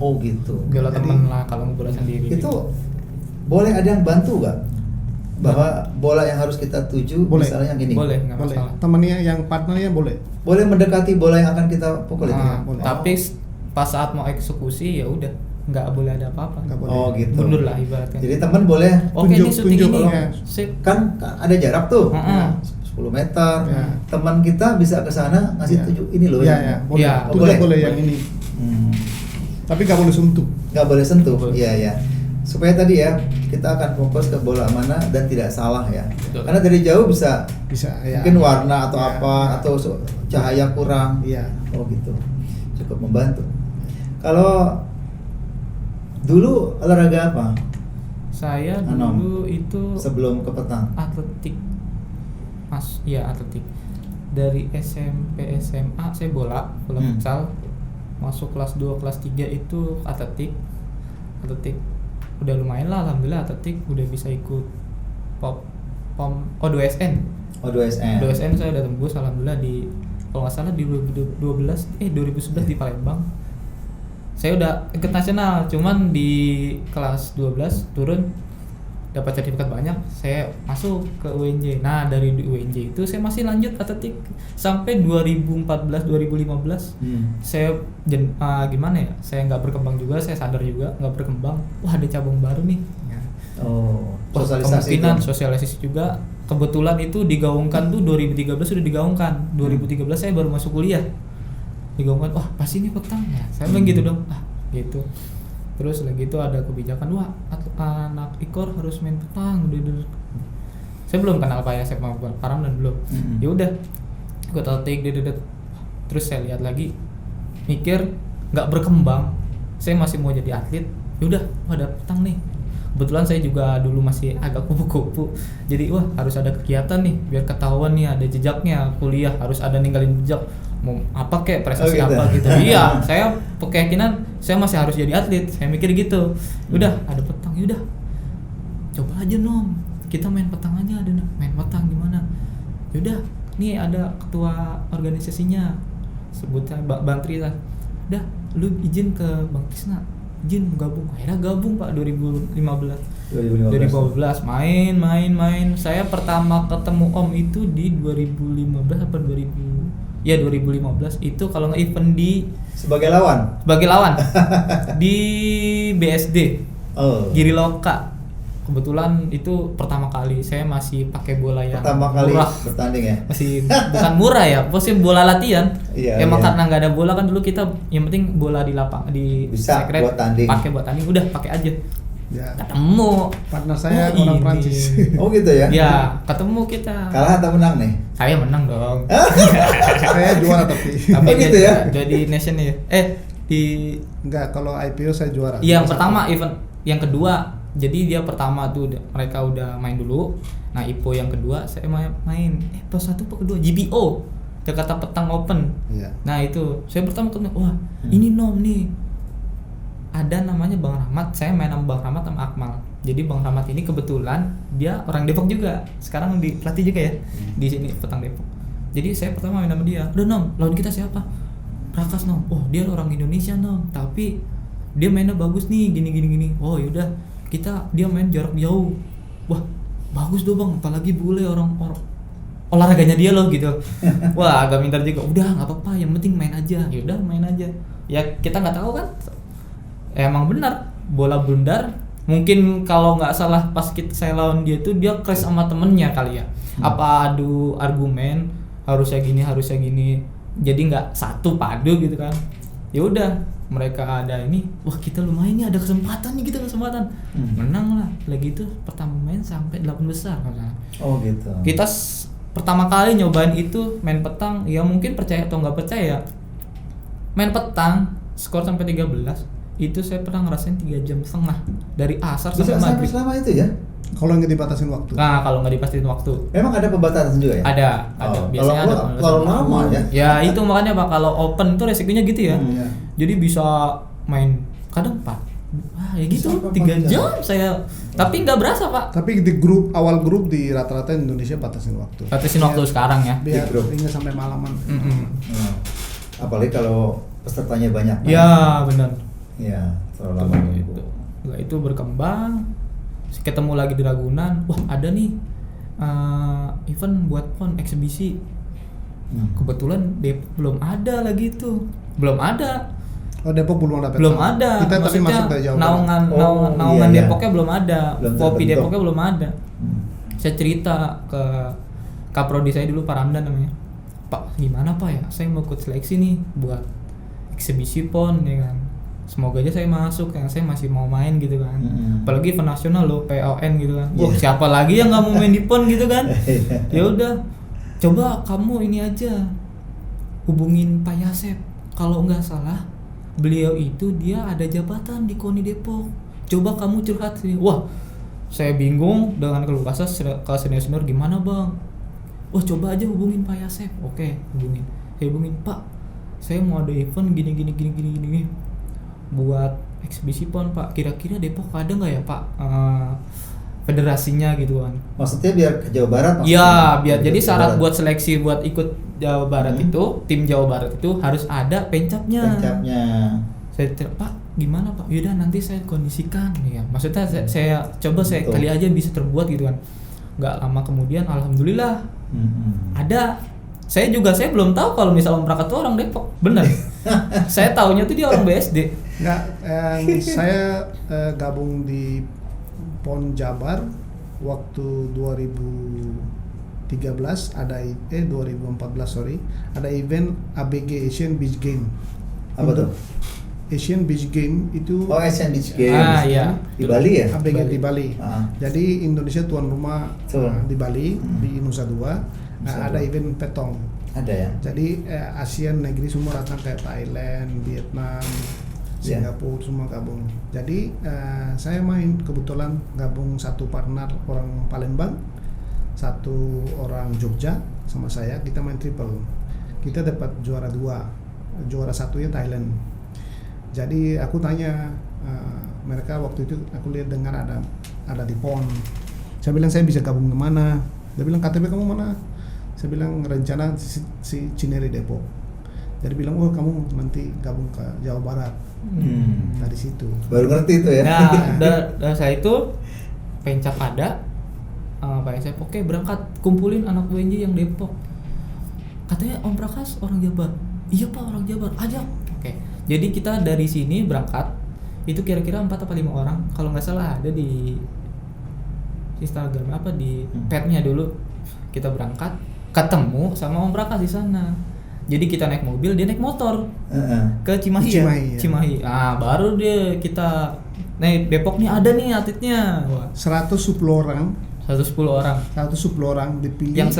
Oh gitu. Bola teman lah kalau bola sendiri. Itu boleh ada yang bantu gak? Bahwa bola yang harus kita tuju, misalnya yang ini. Boleh, nggak masalah. Temannya yang partnernya boleh. Boleh mendekati bola yang akan kita pukul itu. Boleh. Tapi pas saat mau eksekusi ya udah nggak boleh ada apa-apa. Oh gitu. Mundur lah ibaratnya. Jadi teman boleh ini syuting ini ya. Kan ada jarak tuh. 10 meter. Teman kita bisa ke sana ngasih tunjuk ini loh. Boleh yang ini. Tapi nggak boleh sentuh. Nggak boleh sentuh. Iya. Supaya tadi ya kita akan fokus ke bola mana dan tidak salah ya. Betul. Karena dari jauh bisa mungkin warna atau apa atau cahaya kurang. Oh gitu. Cukup membantu. Kalau dulu olahraga apa? Saya dulu itu sebelum ke petang. Atletik. Atletik. Dari SMP SMA saya bola futsal. Masuk kelas 2 kelas 3 itu atletik. Udah lumayan lah, alhamdulillah atletik udah bisa ikut POM 2SN. 2SN saya udah tembus alhamdulillah di, kalau nggak salah di 2011 di Palembang. Saya udah ikut nasional, cuman di kelas 12 turun dapat sertifikat banyak, saya masuk ke UNJ. Nah, dari UNJ itu saya masih lanjut atletik sampai 2014-2015. Saya gimana ya? Saya nggak berkembang juga, saya sadar juga nggak berkembang. Wah, ada cabang baru nih. Kemungkinan sosialisasi juga. Kebetulan itu digaungkan tuh 2013 sudah digaungkan. 2013 saya baru masuk kuliah. digaungkan, wah pasti ini petang ya, saya bilang gitu dong, gitu. Terus lagi itu ada kebijakan, wah anak ikor harus main petang. Saya belum kenal Pak Yasep sama Pak Ramdan belum. Ya udah, gue tatik, terus saya lihat lagi, mikir nggak berkembang, saya masih mau jadi atlet. Ya udah, ada petang nih. Kebetulan saya juga dulu masih agak kupu-kupu, jadi wah harus ada kegiatan nih biar ketahuan nih ada jejaknya, kuliah harus ada ninggalin jejak, mau apa kayak prestasi apa gitu. Iya, saya keyakinan saya masih harus jadi atlet, saya mikir gitu. Udah ada petang, yaudah coba aja Nom, kita main petang aja, ada main petang gimana? Yaudah, nih ada ketua organisasinya, sebutnya Bang Tri lah. Udah, lu izin ke Bang Tisna, izin gabung. Akhirnya gabung Pak 2015 main. Saya pertama ketemu Om itu di 2015 apa 2000? Ya 2015 itu kalau nggak event di sebagai lawan di BSD. Giri Loka. Kebetulan itu pertama kali saya masih pakai bola yang pertama kali murah. Bertanding ya, masih bukan murah ya, pasti bola latihan. Emang iya. karena nggak ada bola kan dulu kita yang penting bola di lapang di bisa sekret, buat tanding, udah pakai aja. Ya. Ketemu Partner saya orang Prancis. Oh gitu ya? Ya ketemu kita. Kalah atau menang nih? Saya menang dong. Saya juara tapi gitu ya? Jadi nation ya. Enggak, kalau IPO saya juara. Yang pertama event, yang kedua. Jadi dia pertama tuh mereka udah main dulu. Nah IPO yang kedua saya main. Pas satu apa kedua GPO, Jakarta Petang Open. Iya. Nah itu saya pertama ketemu, wah ini Nom nih. Ada namanya Bang Rahmat, saya main sama Bang Rahmat sama Akmal. Jadi Bang Rahmat ini kebetulan dia orang Depok juga. Sekarang di pelatih juga ya di sini Petang Depok. Jadi saya pertama main sama dia. Udah Nom, lawan kita siapa? Prakas Nom. Oh dia orang Indonesia Nom, tapi dia mainnya bagus nih gini. Oh yaudah. Dia main jarak jauh, wah bagus dong Bang, apalagi bule orang olahraganya dia loh gitu. Wah agak minder juga, udah nggak apa-apa, yang penting main aja. Yaudah main aja. Ya kita nggak tahu kan, emang benar bola bundar. Mungkin kalau nggak salah pas saya lawan dia tuh dia crash sama temennya kali ya. Apa adu argumen harusnya gini, jadi nggak satu padu gitu kan. Ya udah. Mereka ada ini, wah kita lumayan nih, ada kesempatan nih, menang lah. Lagi itu pertama main sampai 8 besar. Oh gitu. Kita pertama kali nyobain itu main petang, ya mungkin percaya atau nggak percaya, main petang skor sampai 13 itu saya pernah ngerasain 3 jam setengah dari asar sampai maghrib. Selama itu ya? Kalau nggak dibatasin waktu. Nah kalau nggak dibatasin waktu. Memang ada pembatasan juga ya? Ada. Biasanya ada. Kalau lama ya? Ya itu makanya Pak, kalau open itu resikonya gitu ya. Iya. Jadi bisa main kadang 4. Ya gitu 3 jam saya. Tapi nggak berasa Pak. Tapi di awal grup di rata-rata Indonesia batasin waktu. Batasin waktu sekarang ya. Biar nggak sampai malaman. Apalagi kalau pesertanya banyak. Ya benar. Ya terlalu lama gitu. Itu berkembang. Ketemu lagi di Ragunan, wah ada nih event buat PON eksibisi. Kebetulan Depok belum ada lagi itu, belum ada. Oh Depok belum ada. Belum ada. Kita tapi masuk dari Jawa Barat. Naungan Depoknya belum ada, Kopi terbentuk. Depoknya belum ada. Saya cerita ke Kaprodi saya dulu Pak Ramdan namanya. Pak gimana Pak ya? Saya mau ikut seleksi nih buat eksibisi PON ya kan. Semoga aja saya masuk, yang saya masih mau main gitu kan. Apalagi event nasional loh, PON gitu kan. Wah, siapa lagi yang nggak mau main di PON gitu kan? Ya udah, coba kamu ini aja hubungin Pak Yasep. Kalau nggak salah, beliau itu dia ada jabatan di KONI Depok. Coba kamu curhat sih. Wah, saya bingung dengan keluh kesah ke senior gimana Bang? Wah, coba aja hubungin Pak Yasep. Oke, hubungin. Saya hubungin Pak. Saya mau ada event gini. Buat eksibisi PON Pak, kira-kira Depok ada nggak ya Pak federasinya gitu kan? Maksudnya biar ke Jawa Barat? Iya, biar jadi syarat buat seleksi buat ikut Jawa Barat itu, tim Jawa Barat itu harus ada pencapnya. Saya Pak gimana Pak? Yaudah nanti saya kondisikan ya. Maksudnya saya coba saya kali aja bisa terbuat gitu kan. Nggak lama kemudian alhamdulillah ada. Saya belum tahu kalau misalnya Om Prakat itu orang Depok, benar. Saya taunya tuh dia orang BSD. Enggak, saya gabung di PON Jabar waktu 2015 2014 ada event ABG Asian Beach Game. Apa tuh? Asian Beach Game itu Asian Beach Games. Iya. Di Bali ya? ABG di Bali. Ah. Jadi Indonesia tuan rumah di Bali di Nusa Dua. Nusa Ada Dua. event petong. Ada ya? Jadi ASEAN negeri semua datang kayak Thailand, Vietnam, Singapura semua gabung. Jadi saya main kebetulan gabung satu partner orang Palembang, satu orang Jogja sama saya, kita main triple. Kita dapat juara 2, juara satunya Thailand. Jadi aku tanya mereka waktu itu, aku lihat dengar ada di PON. Saya bilang saya bisa gabung kemana? Dia bilang KTP kamu mana? Saya bilang rencana si Cinere Depok. Jadi bilang kamu nanti gabung ke Jawa Barat. Dari situ. Baru ngerti itu ya. Nah, dari saya itu pencap ada Pak SF, oke berangkat kumpulin anak WNJ yang Depok. Katanya Om Prakas orang Jabar. Iya Pak, orang Jabar, ajak. Oke. Jadi kita dari sini berangkat itu kira-kira 4 atau 5 orang. Kalau nggak salah ada di Instagram di pet-nya dulu. Kita berangkat ketemu sama Om Prakas di sana. Jadi kita naik mobil, dia naik motor ke Cimahi. Cimahi. Baru kita naik Depok nih ada nih atletnya. Wah. 110 orang. 110 orang dipilih. Yang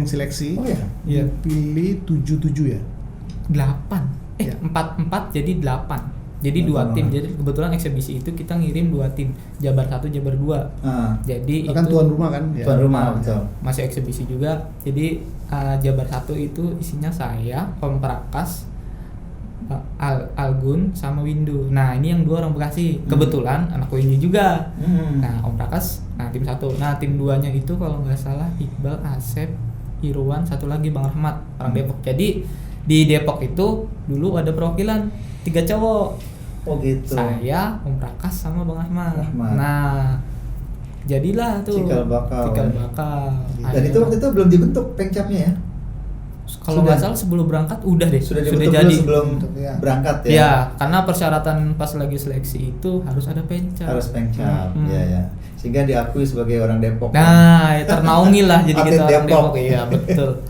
seleksi. Oh ya. Dipilih 7 ya. 8. Ya. 4 jadi 8. Jadi 2 tim. Jadi kebetulan eksebisi itu kita ngirim 2 tim, Jabar 1, Jabar 2. Jadi kan itu tuan rumah kan? Ya. Tuan rumah betul. Masih eksebisi juga. Jadi Jabar 1 itu isinya saya, Om Prakas, Algun sama Windu. Nah, ini yang 2 orang Bekasi. Kebetulan anak WNJ juga. Nah, Om Prakas, tim 1. Nah, tim 2-nya itu kalau nggak salah Iqbal, Asep, Irwan, satu lagi Bang Rahmat, orang Depok. Jadi di Depok itu dulu ada perwakilan 3 cowok. Oh gitu. Saya, Om Prakas sama Bang Ahmad. Nah, jadilah tuh Cikal bakal. Dan itu waktu itu belum dibentuk pengcapnya ya? Kalau nggak salah sebelum berangkat udah deh. Sudah dibentuk jadi sebelum berangkat ya? Ya, karena persyaratan pas lagi seleksi itu harus ada pencap. Harus pengcap, ya. Sehingga diakui sebagai orang Depok. Nah, ternaungi lah jadi kita orang Depok. Iya, betul.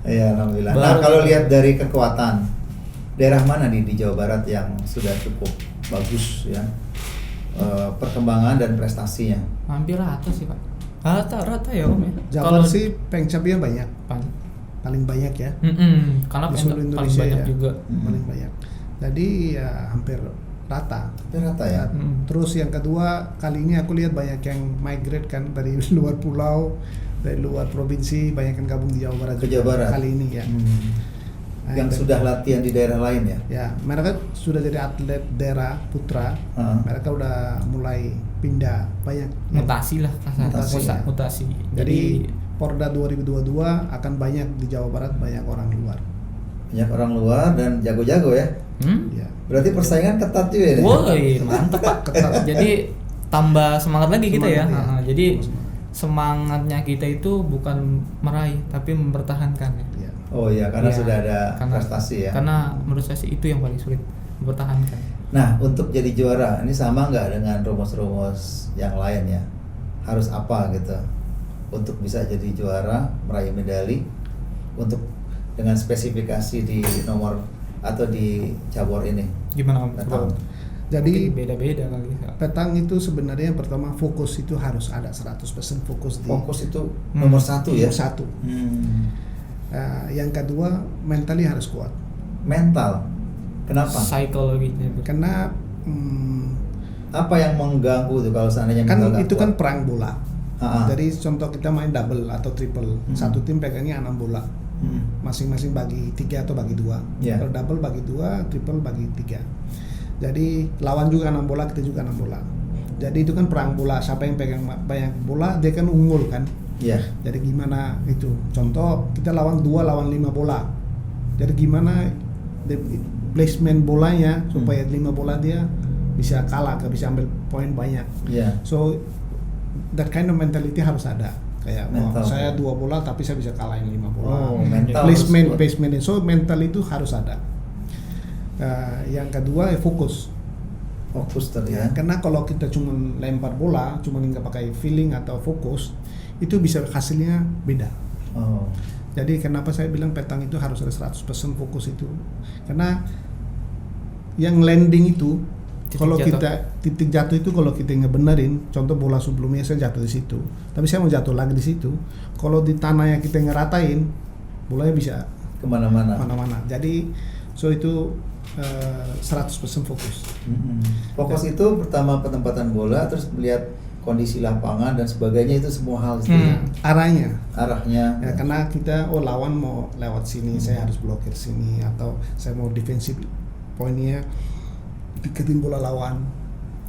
Iya, alhamdulillah. Nah, kalau lihat dari kekuatan, daerah mana nih di Jawa Barat yang sudah cukup bagus ya perkembangan dan prestasinya? Hampir rata sih Pak. Rata ya Om ya. Jabar sih pengcapnya banyak. Paling banyak ya. Karena di seluruh Indonesia paling banyak ya. juga. Paling banyak. Jadi ya hampir rata. Hampir rata ya. Terus yang kedua, kali ini aku lihat banyak yang migrate kan dari luar pulau, dari luar provinsi, banyak yang gabung di Jawa Barat. Ke Jawa Barat kali ini ya. Yang sudah latihan di daerah lain ya? Ya, mereka sudah jadi atlet daerah putra. Mereka udah mulai pindah banyak. Mutasi lah, mutasi. Jadi Porda 2022 akan banyak di Jawa Barat, banyak orang luar. Banyak orang luar dan jago-jago ya? Ya. Berarti persaingan ketat juga ya? Woi, mantap Pak, ketat. Jadi tambah semangat lagi kita ya. Jadi semangatnya kita itu bukan meraih tapi mempertahankan ya. Oh iya, karena sudah ada prestasi ya. Karena menurut saya sih itu yang paling sulit, mempertahankan. Nah, untuk jadi juara ini sama nggak dengan rumus-rumus yang lain ya? Harus apa gitu untuk bisa jadi juara, meraih medali untuk dengan spesifikasi di nomor atau di cabur ini? Gimana Om? Petang. Jadi beda-beda kali. Petang itu sebenarnya yang pertama fokus itu harus ada 100% fokus di. Fokus itu nomor 1 ya? Nomor 1. Yang kedua, mentally harus kuat. Mental, kenapa? Psikologinya. Karena apa yang mengganggu tuh kalau seandainya kan mental itu kuat? kan perang bola. Jadi contoh kita main double atau triple, satu tim pegangnya 6 bola, masing-masing bagi 3 atau bagi 2. Kalau double bagi 2, triple bagi 3. Jadi lawan juga 6 bola, kita juga 6 bola. Jadi itu kan perang bola, siapa yang pegang banyak bola dia kan unggul kan. Jadi gimana itu? Contoh kita lawan 2 lawan 5 bola. Jadi gimana placement bolanya supaya 5 bola dia bisa kalah, bisa ambil poin banyak. So that kind of mentality harus ada. Kayak saya 2 bola tapi saya bisa kalahin 5 bola. Placement. So mental itu harus ada. Yang kedua fokus ya. Karena kalau kita cuma lempar bola, cuma nggak pakai feeling atau fokus, itu bisa hasilnya beda. Oh. Jadi kenapa saya bilang petang itu harus ada 100% fokus itu? Karena yang landing itu Titik kalau jatuh. kita titik jatuh itu kalau kita ngebenerin, contoh bola sebelumnya saya jatuh di situ, tapi saya mau jatuh lagi di situ. Kalau di tanah yang kita ngeratain, bolanya bisa Kemana-mana. mana-mana. Jadi so itu 100% fokus. Fokus itu pertama penempatan bola, terus melihat kondisi lapangan dan sebagainya, itu semua hal itu ya. Arahnya. Arahnya. Ya, karena kita lawan mau lewat sini, saya harus blokir sini, atau saya mau defensif poinnya deketin bola lawan.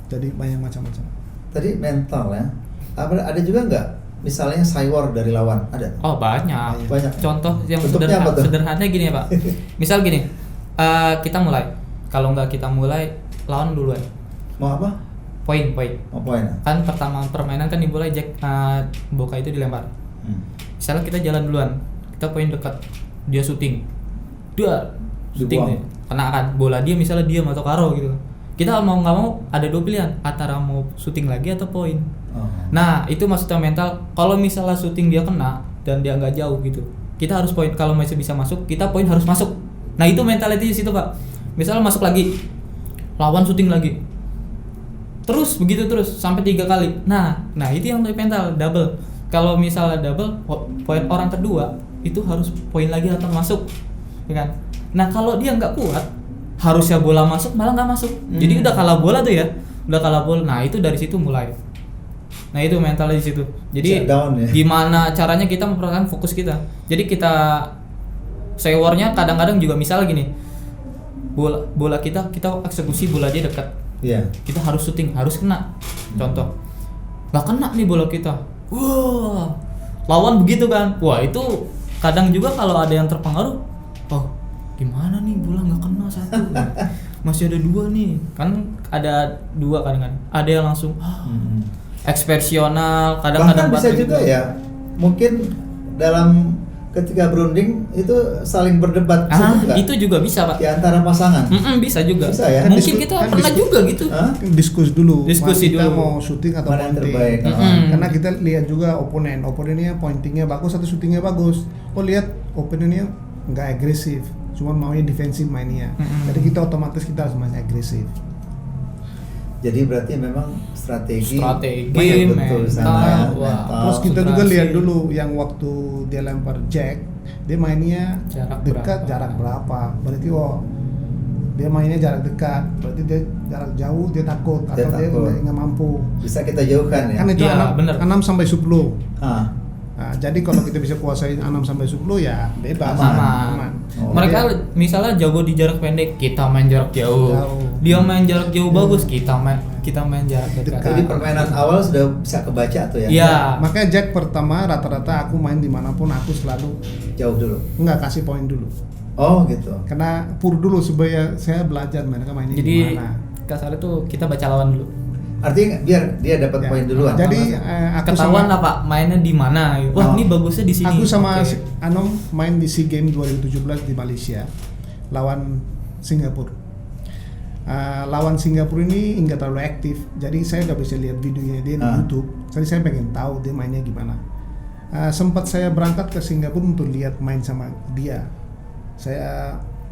Jadi banyak macam-macam. Tadi mental ya. Ada juga nggak misalnya cywar dari lawan? Ada? Oh banyak. Banyak. Contoh yang Bentuknya apa tuh? sederhana gini ya Pak. Misal gini, kita mulai. Kalau nggak kita mulai, lawan duluan. Mau apa? Poin. Mau poin? Kan pertama permainan kan dimulai Boka itu dilempar. Misalnya kita jalan duluan, kita poin dekat, dia syuting, syuting Dibuang. nih, kena kan bola dia misalnya diam atau karo gitu. Kita mau nggak mau ada dua pilihan, antara mau syuting lagi atau poin. Nah itu maksudnya mental. Kalau misalnya syuting dia kena dan dia nggak jauh gitu, kita harus poin. Kalau masih bisa masuk, kita poin harus masuk. Nah itu mentality di situ Pak. Misalnya masuk lagi, lawan syuting lagi, terus begitu terus sampai 3 kali. Nah itu yang mental double. Kalau misalnya double, poin orang kedua itu harus poin lagi atau masuk, ya kan? Nah kalau dia nggak kuat, harusnya bola masuk malah nggak masuk. Jadi udah kalah bola tuh ya, udah kalah bola. Nah itu dari situ mulai. Nah itu mentalnya di situ. Jadi Shutdown ya. gimana caranya kita mempertahankan fokus kita. Jadi kita sewarnya kadang-kadang juga misalnya gini, bola kita eksekusi bola dia dekat. Iya. Kita harus syuting, harus kena. Contoh, nggak kena nih bola kita. Wah, lawan begitu kan. Wah itu kadang juga kalau ada yang terpengaruh, oh gimana nih bola nggak kena satu, masih ada 2 nih. Kan ada 2 kadang-kadang. Ada yang langsung ekspresional, kadang-kadang Bahkan bisa batin juga gitu. ya, mungkin dalam ketika berunding itu saling berdebat. Bisa juga Itu juga bisa Pak. di antara pasangan. Bisa juga. Bisa ya? Mungkin Disku- kita kan pernah disku- juga gitu. Hah? Diskusi dulu. Diskusi kita dulu. mau syuting atau Mana yang pointing. terbaik? Karena kita lihat juga oponennya pointingnya bagus atau syutingnya bagus. Oh lihat oponennya nggak agresif, cuma maunya defensif mainnya. Jadi kita otomatis kita harus main agresif. Jadi berarti memang strategi Strategi, betul mental, sana ya. wah. Mental. Terus kita juga konsentrasi. lihat dulu yang waktu dia lempar jack, dia mainnya Jarak dekat berapa? jarak berapa. Berarti dia mainnya jarak dekat, berarti dia jarak jauh dia takut Dia atau dia takut. nggak mampu. Bisa kita jauhkan ya. Kan itu Iya, bener. 6 sampai 10. Ah, Nah, jadi kalau kita bisa kuasai 6 sampai 10 ya bebas. Sama. Oh. Mereka misalnya jago di jarak pendek, kita main jarak jauh. Dia main jarak jauh bagus, kita main jarak dekat. jadi permainan awal sudah bisa kebaca tuh ya. Iya. Makanya jack pertama rata-rata aku main dimanapun aku selalu Jauh dulu. nggak kasih poin dulu. Oh gitu. Karena pur dulu supaya saya belajar mereka mainnya Jadi gimana. kasarnya tuh kita baca lawan dulu. Artinya biar dia dapat Ya. poin duluan. Jadi aku Ketahuan sama lah Pak, mainnya di mana. Wah, Oh. ini bagusnya di sini. aku sama Oke. Anom main di SEA Games 2017 di Malaysia lawan Singapura. Lawan Singapura ini nggak terlalu aktif, jadi saya nggak bisa lihat videonya dia di YouTube. Jadi saya pengen tahu dia mainnya gimana. Sempat saya berangkat ke Singapura untuk lihat main sama dia.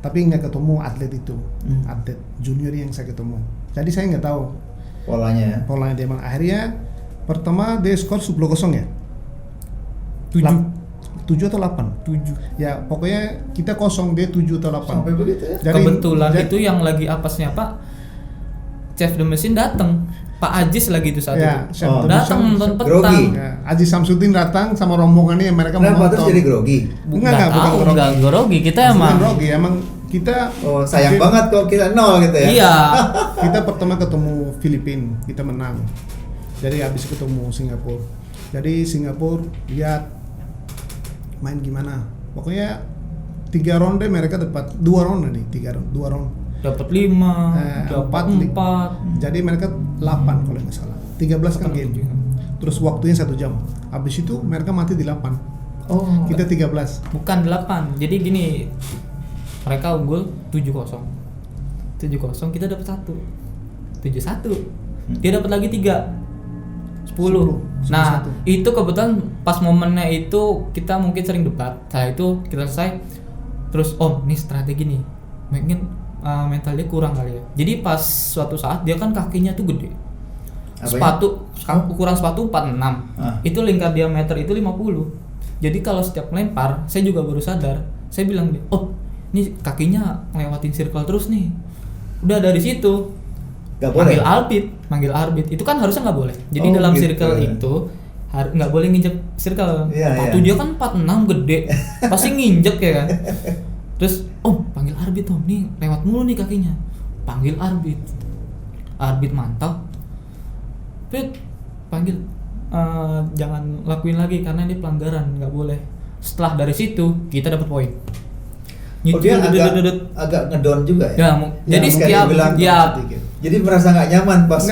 Tapi nggak ketemu atlet itu, atlet junior yang saya ketemu. Jadi saya nggak tahu Polanya ya. polanya dia mana. Akhirnya pertama dia skor 10-0 ya. 7 atau 8? 7. Ya pokoknya kita kosong, dia 7 atau 8. Sampai begitu ya. Kebetulan itu yang lagi apesnya Pak, Chef The Machine datang. Pak Ajis lagi itu saat Ya, itu. Chef The Datang Machine, nonton grogi. petang. Ya, Aji Samsudin datang sama rombongannya yang mereka Kenapa mau terus nonton. jadi grogi? Enggak, bukan grogi. Enggak grogi. Kita Bukan emang grogi, emang kita Oh sayang banget kalau kita nol gitu ya. Iya. kita pertama ketemu Filipina, kita menang. Jadi habis ketemu Singapura. Jadi Singapura lihat main gimana. Pokoknya 3 ronde mereka dapat 2 ronde nih, 2 ronde. Dapat 5, dapat 4. Jadi mereka 8 kalau nggak salah. 13 kan game. Terus waktunya 1 jam. Habis itu mereka mati di 8. Oh. Kita 13. Bukan 8. Jadi gini, mereka unggul 7-0. 7-0 kita dapat 1. 7-1. Dia dapat lagi 3. 10. 10, Nah, 11. itu kebetulan pas momennya itu kita mungkin sering debat. Setelah itu kita selesai terus ini strategi nih. Mungkin mental dia kurang kali ya. Jadi pas suatu saat dia kan kakinya tuh gede. Ukuran sepatu 46. Itu lingkar diameter itu 50. Jadi kalau setiap lempar, saya juga baru sadar. Saya bilang, ini kakinya ngelewatin circle terus nih. Udah dari situ manggil arbit. Itu kan harusnya nggak boleh. Jadi dalam gitu. circle itu nggak boleh nginjek circle. Sepatu dia kan 46 gede, pasti nginjek ya kan. Terus panggil arbit nih lewat mulu nih kakinya. Panggil arbit mantap. Panggil jangan lakuin lagi karena ini pelanggaran, nggak boleh. Setelah dari situ kita dapat poin. Dia agak ngedown juga ya. Jadi setiap jadi merasa nggak nyaman pas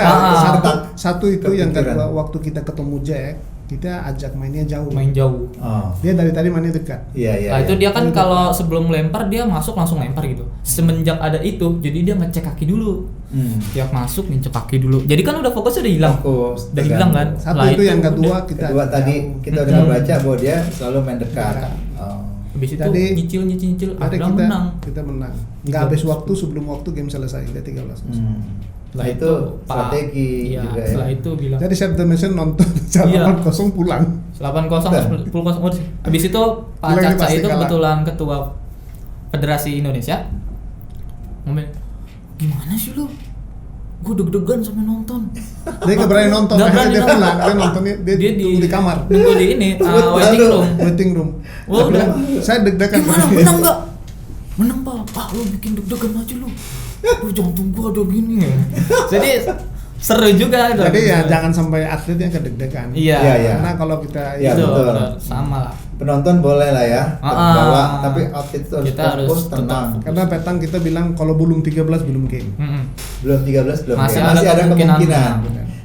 satu itu yang kedua waktu kita ketemu Jack, kita ajak main jauh. Dia dari tadi mainnya dekat. Nah itu dia kan kalau sebelum lempar dia masuk langsung lempar gitu. Semenjak ada itu, jadi dia ngecek kaki dulu. Tiap masuk ngecek kaki dulu. Jadi kan udah fokusnya udah hilang. Udah hilang kan. Satu itu yang kedua tadi kita udah baca bahwa dia selalu main dekat. Habis itu nyicil akhirnya menang. Kita menang. Nggak habis waktu, sebelum waktu game selesai, dia 13. Setelah itu strategi juga ya. Setelah itu bilang. Jadi saya Dimension nonton 8-0 pulang. 8-0 10-0. Habis itu Pak Caca itu kebetulan ketua Federasi Indonesia. Ngomong, "Gimana sih lu? Gue deg-degan sampai nonton." Dia nggak berani nonton. Dia pulang, dia nontonnya dia tunggu di kamar. Tunggu di ini waiting room. Saya deg-degan. Gimana menang nggak? Menang Pak. Lu bikin deg-degan aja lu. Lu jantung gua ada gini ya. Jadi seru juga. Jadi ya jangan sampai atletnya kedeg-degan. Iya. Karena kalau kita betul. Sama lah. Penonton boleh lah ya terbawa, tapi outfit itu harus fokus, tenang. Karena petang kita bilang kalau belum 13 belum game. Belum 13 belum masih game. Masih ada kemungkinan.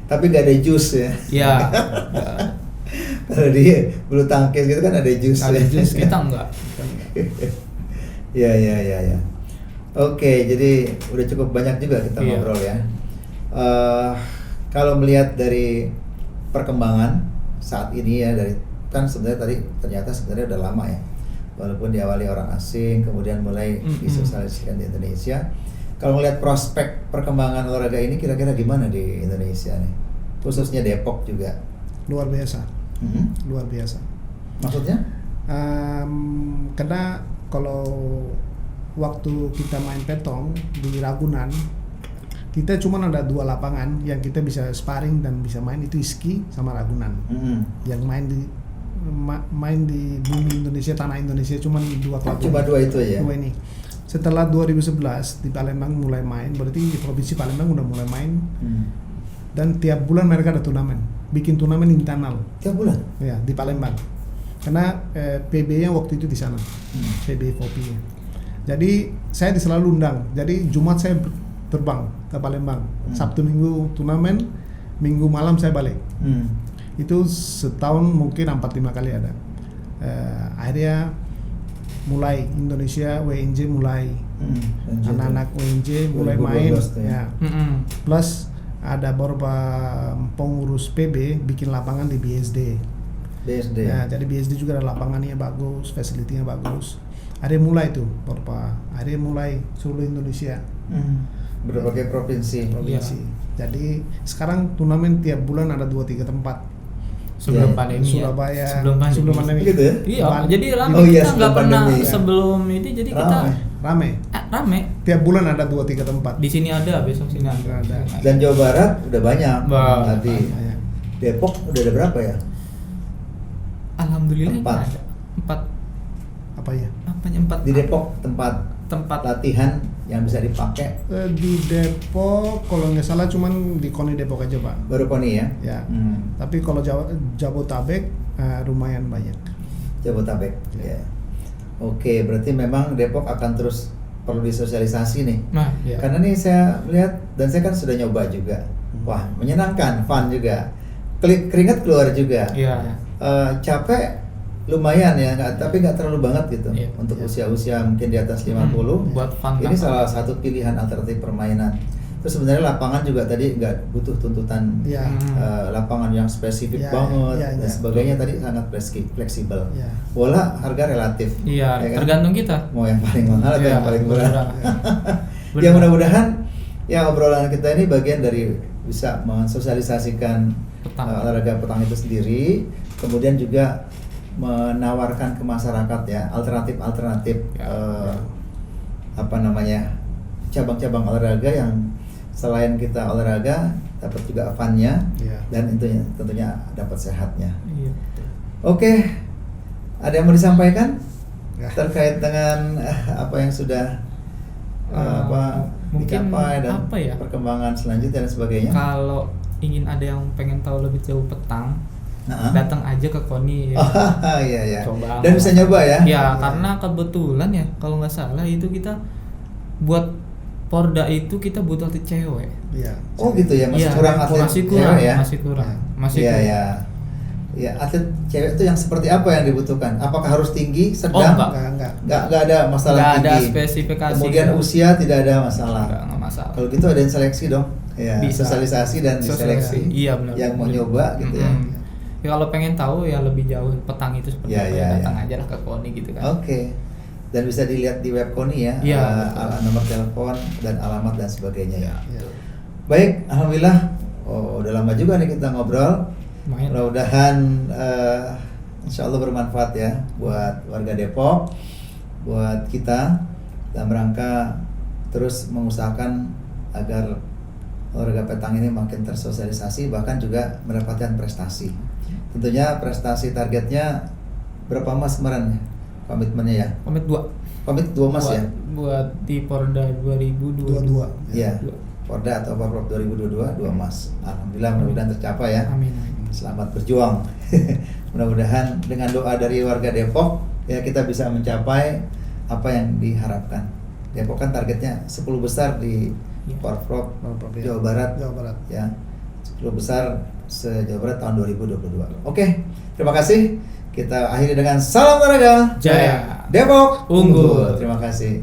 Tapi nggak ada jus ya. Iya. Kalau di bulu tangkis gitu kan ada jus. Ada jus, kita enggak. Ya. Oke, jadi udah cukup banyak juga kita ngobrol ya. Kalau melihat dari perkembangan saat ini ya, dari kan sebenarnya ternyata sebenarnya udah lama ya, walaupun diawali orang asing kemudian mulai disosialisasikan di Indonesia. Kalau melihat prospek perkembangan olahraga ini kira-kira gimana di Indonesia nih, khususnya Depok juga? Luar biasa. Maksudnya? Karena kalau waktu kita main petong di Ragunan, kita cuma ada 2 lapangan yang kita bisa sparring dan bisa main, itu Iski sama Ragunan. Yang main di bumi Indonesia, tanah Indonesia cuma 2 klub. Cuma 2 itu ya. 2 ini. Setelah 2011 di Palembang mulai main, berarti di provinsi Palembang udah mulai main. Dan tiap bulan mereka ada turnamen, bikin turnamen internal. Tiap bulan? Ya, di Palembang. Karena PB-nya waktu itu di sana. PB Kopi. Jadi saya selalu undang. Jadi Jumat saya terbang ke Palembang. Sabtu Minggu turnamen, Minggu malam saya balik. Itu setahun mungkin 4-5 kali ada. Akhirnya mulai Indonesia WNJ mulai anak-anak WNJ mulai main ya. Plus ada beberapa pengurus PB bikin lapangan di BSD. Ya, jadi BSD juga ada lapangannya bagus, facility-nya bagus. Ada mulai tuh beberapa, ada mulai seluruh Indonesia. Berbagai provinsi. Iya. Jadi sekarang turnamen tiap bulan ada 2-3 tempat. Sebelum pandemi Surabaya, sebelum pandemi gitu ya? Iya, jadi rame. Kita nggak pernah pandemi, sebelum itu, jadi kita rame. Tiap bulan ada 2-3 tempat. Di sini ada, besok sini ada. Dan Jawa Barat udah banyak. Tadi Depok udah ada berapa ya? Alhamdulillah 4. Apa ya? Apanya 4? Di Depok tempat latihan yang bisa dipakai. Di Depok kalau nggak salah cuman di KONI Depok aja Pak. Baru KONI ya? Ya. Tapi kalau Jabotabek lumayan banyak. Jabotabek. Ya. Oke, berarti memang Depok akan terus perlu disosialisasi nih. Nah, ya. Karena nih saya lihat dan saya kan sudah nyoba juga. Wah, menyenangkan, fun juga. Keringat keluar juga. Iya. Capek lumayan ya, tapi nggak terlalu banget gitu. Untuk usia-usia mungkin di atas 50. Buat fun. Ini salah satu pilihan alternatif permainan. Terus sebenarnya lapangan juga tadi nggak butuh tuntutan Ya. lapangan yang spesifik Ya, banget ya, dan ya. sebagainya, tadi sangat fleksibel. Ya. Bola harga relatif. Iya, ya kan? tergantung kita. Mau yang paling mahal atau Iya, yang paling murah. murah. Ya mudah-mudahan ya obrolan kita ini bagian dari bisa mensosialisasikan Petang. olahraga petang itu sendiri, kemudian juga menawarkan ke masyarakat ya alternatif Ya. Apa namanya, cabang-cabang olahraga yang selain kita olahraga dapat juga fun-nya Ya. dan tentunya dapat sehatnya. Iya. Oke, ada yang mau disampaikan Ya. terkait dengan apa yang sudah Mungkin dicapai dan apa ya? perkembangan selanjutnya dan sebagainya? Kalau ingin ada yang pengen tahu lebih jauh petang, Nah. datang aja ke KONI ya. Oh, iya ya. Coba. Dan bisa nyoba ya? Ya, karena kebetulan ya kalau nggak salah itu kita buat Porda itu kita butuh atlet cewek. Ya. Oh gitu ya, masih Iya, kurang atlet masih kurang, cewek ya? masih kurang, masih Iya kurang. ya. Ya, atlet cewek itu yang seperti apa yang dibutuhkan? Apakah harus tinggi, Oh, sedang? enggak. Nggak ada masalah Nggak tinggi. ada spesifikasi. Kemudian usia tidak ada masalah. Nggak masalah. Kalau gitu ada yang seleksi dong. Ya, Bisa. sosialisasi dan diseleksi. Iya benar. Yang mau nyoba gitu ya. Ya kalau pengen tahu ya lebih jauh petang itu seperti Ya, apa, ya, datang ya. aja lah ke KONI gitu kan. Oke. Dan bisa dilihat di web KONI ya, Iya, nomor telepon dan alamat dan sebagainya ya. Ya. Baik, alhamdulillah. Oh, udah lama juga nih kita ngobrol. Lumayan. Mudah-mudahan insya Allah bermanfaat ya buat warga Depok, buat kita dalam rangka terus mengusahakan agar olahraga petang ini makin tersosialisasi, bahkan juga mendapatkan prestasi. Tentunya prestasi targetnya berapa mas kemarin komitmennya ya? Komit 2. Komit 2 mas ya? Buat di Porda 2022. 22. Iya. Porda atau Porprov 2022 2 emas. Alhamdulillah mudah-mudahan tercapai ya. Amin. Selamat berjuang. Mudah-mudahan dengan doa dari warga Depok ya kita bisa mencapai apa yang diharapkan. Depok kan targetnya 10 besar di Ya. Porprov Ya. Jawa Barat. Jawa Barat. Ya. 10 besar se-Jawa Barat tahun 2022. Oke, terima kasih. Kita akhiri dengan salam olahraga. Jaya. Depok Unggul. Terima kasih.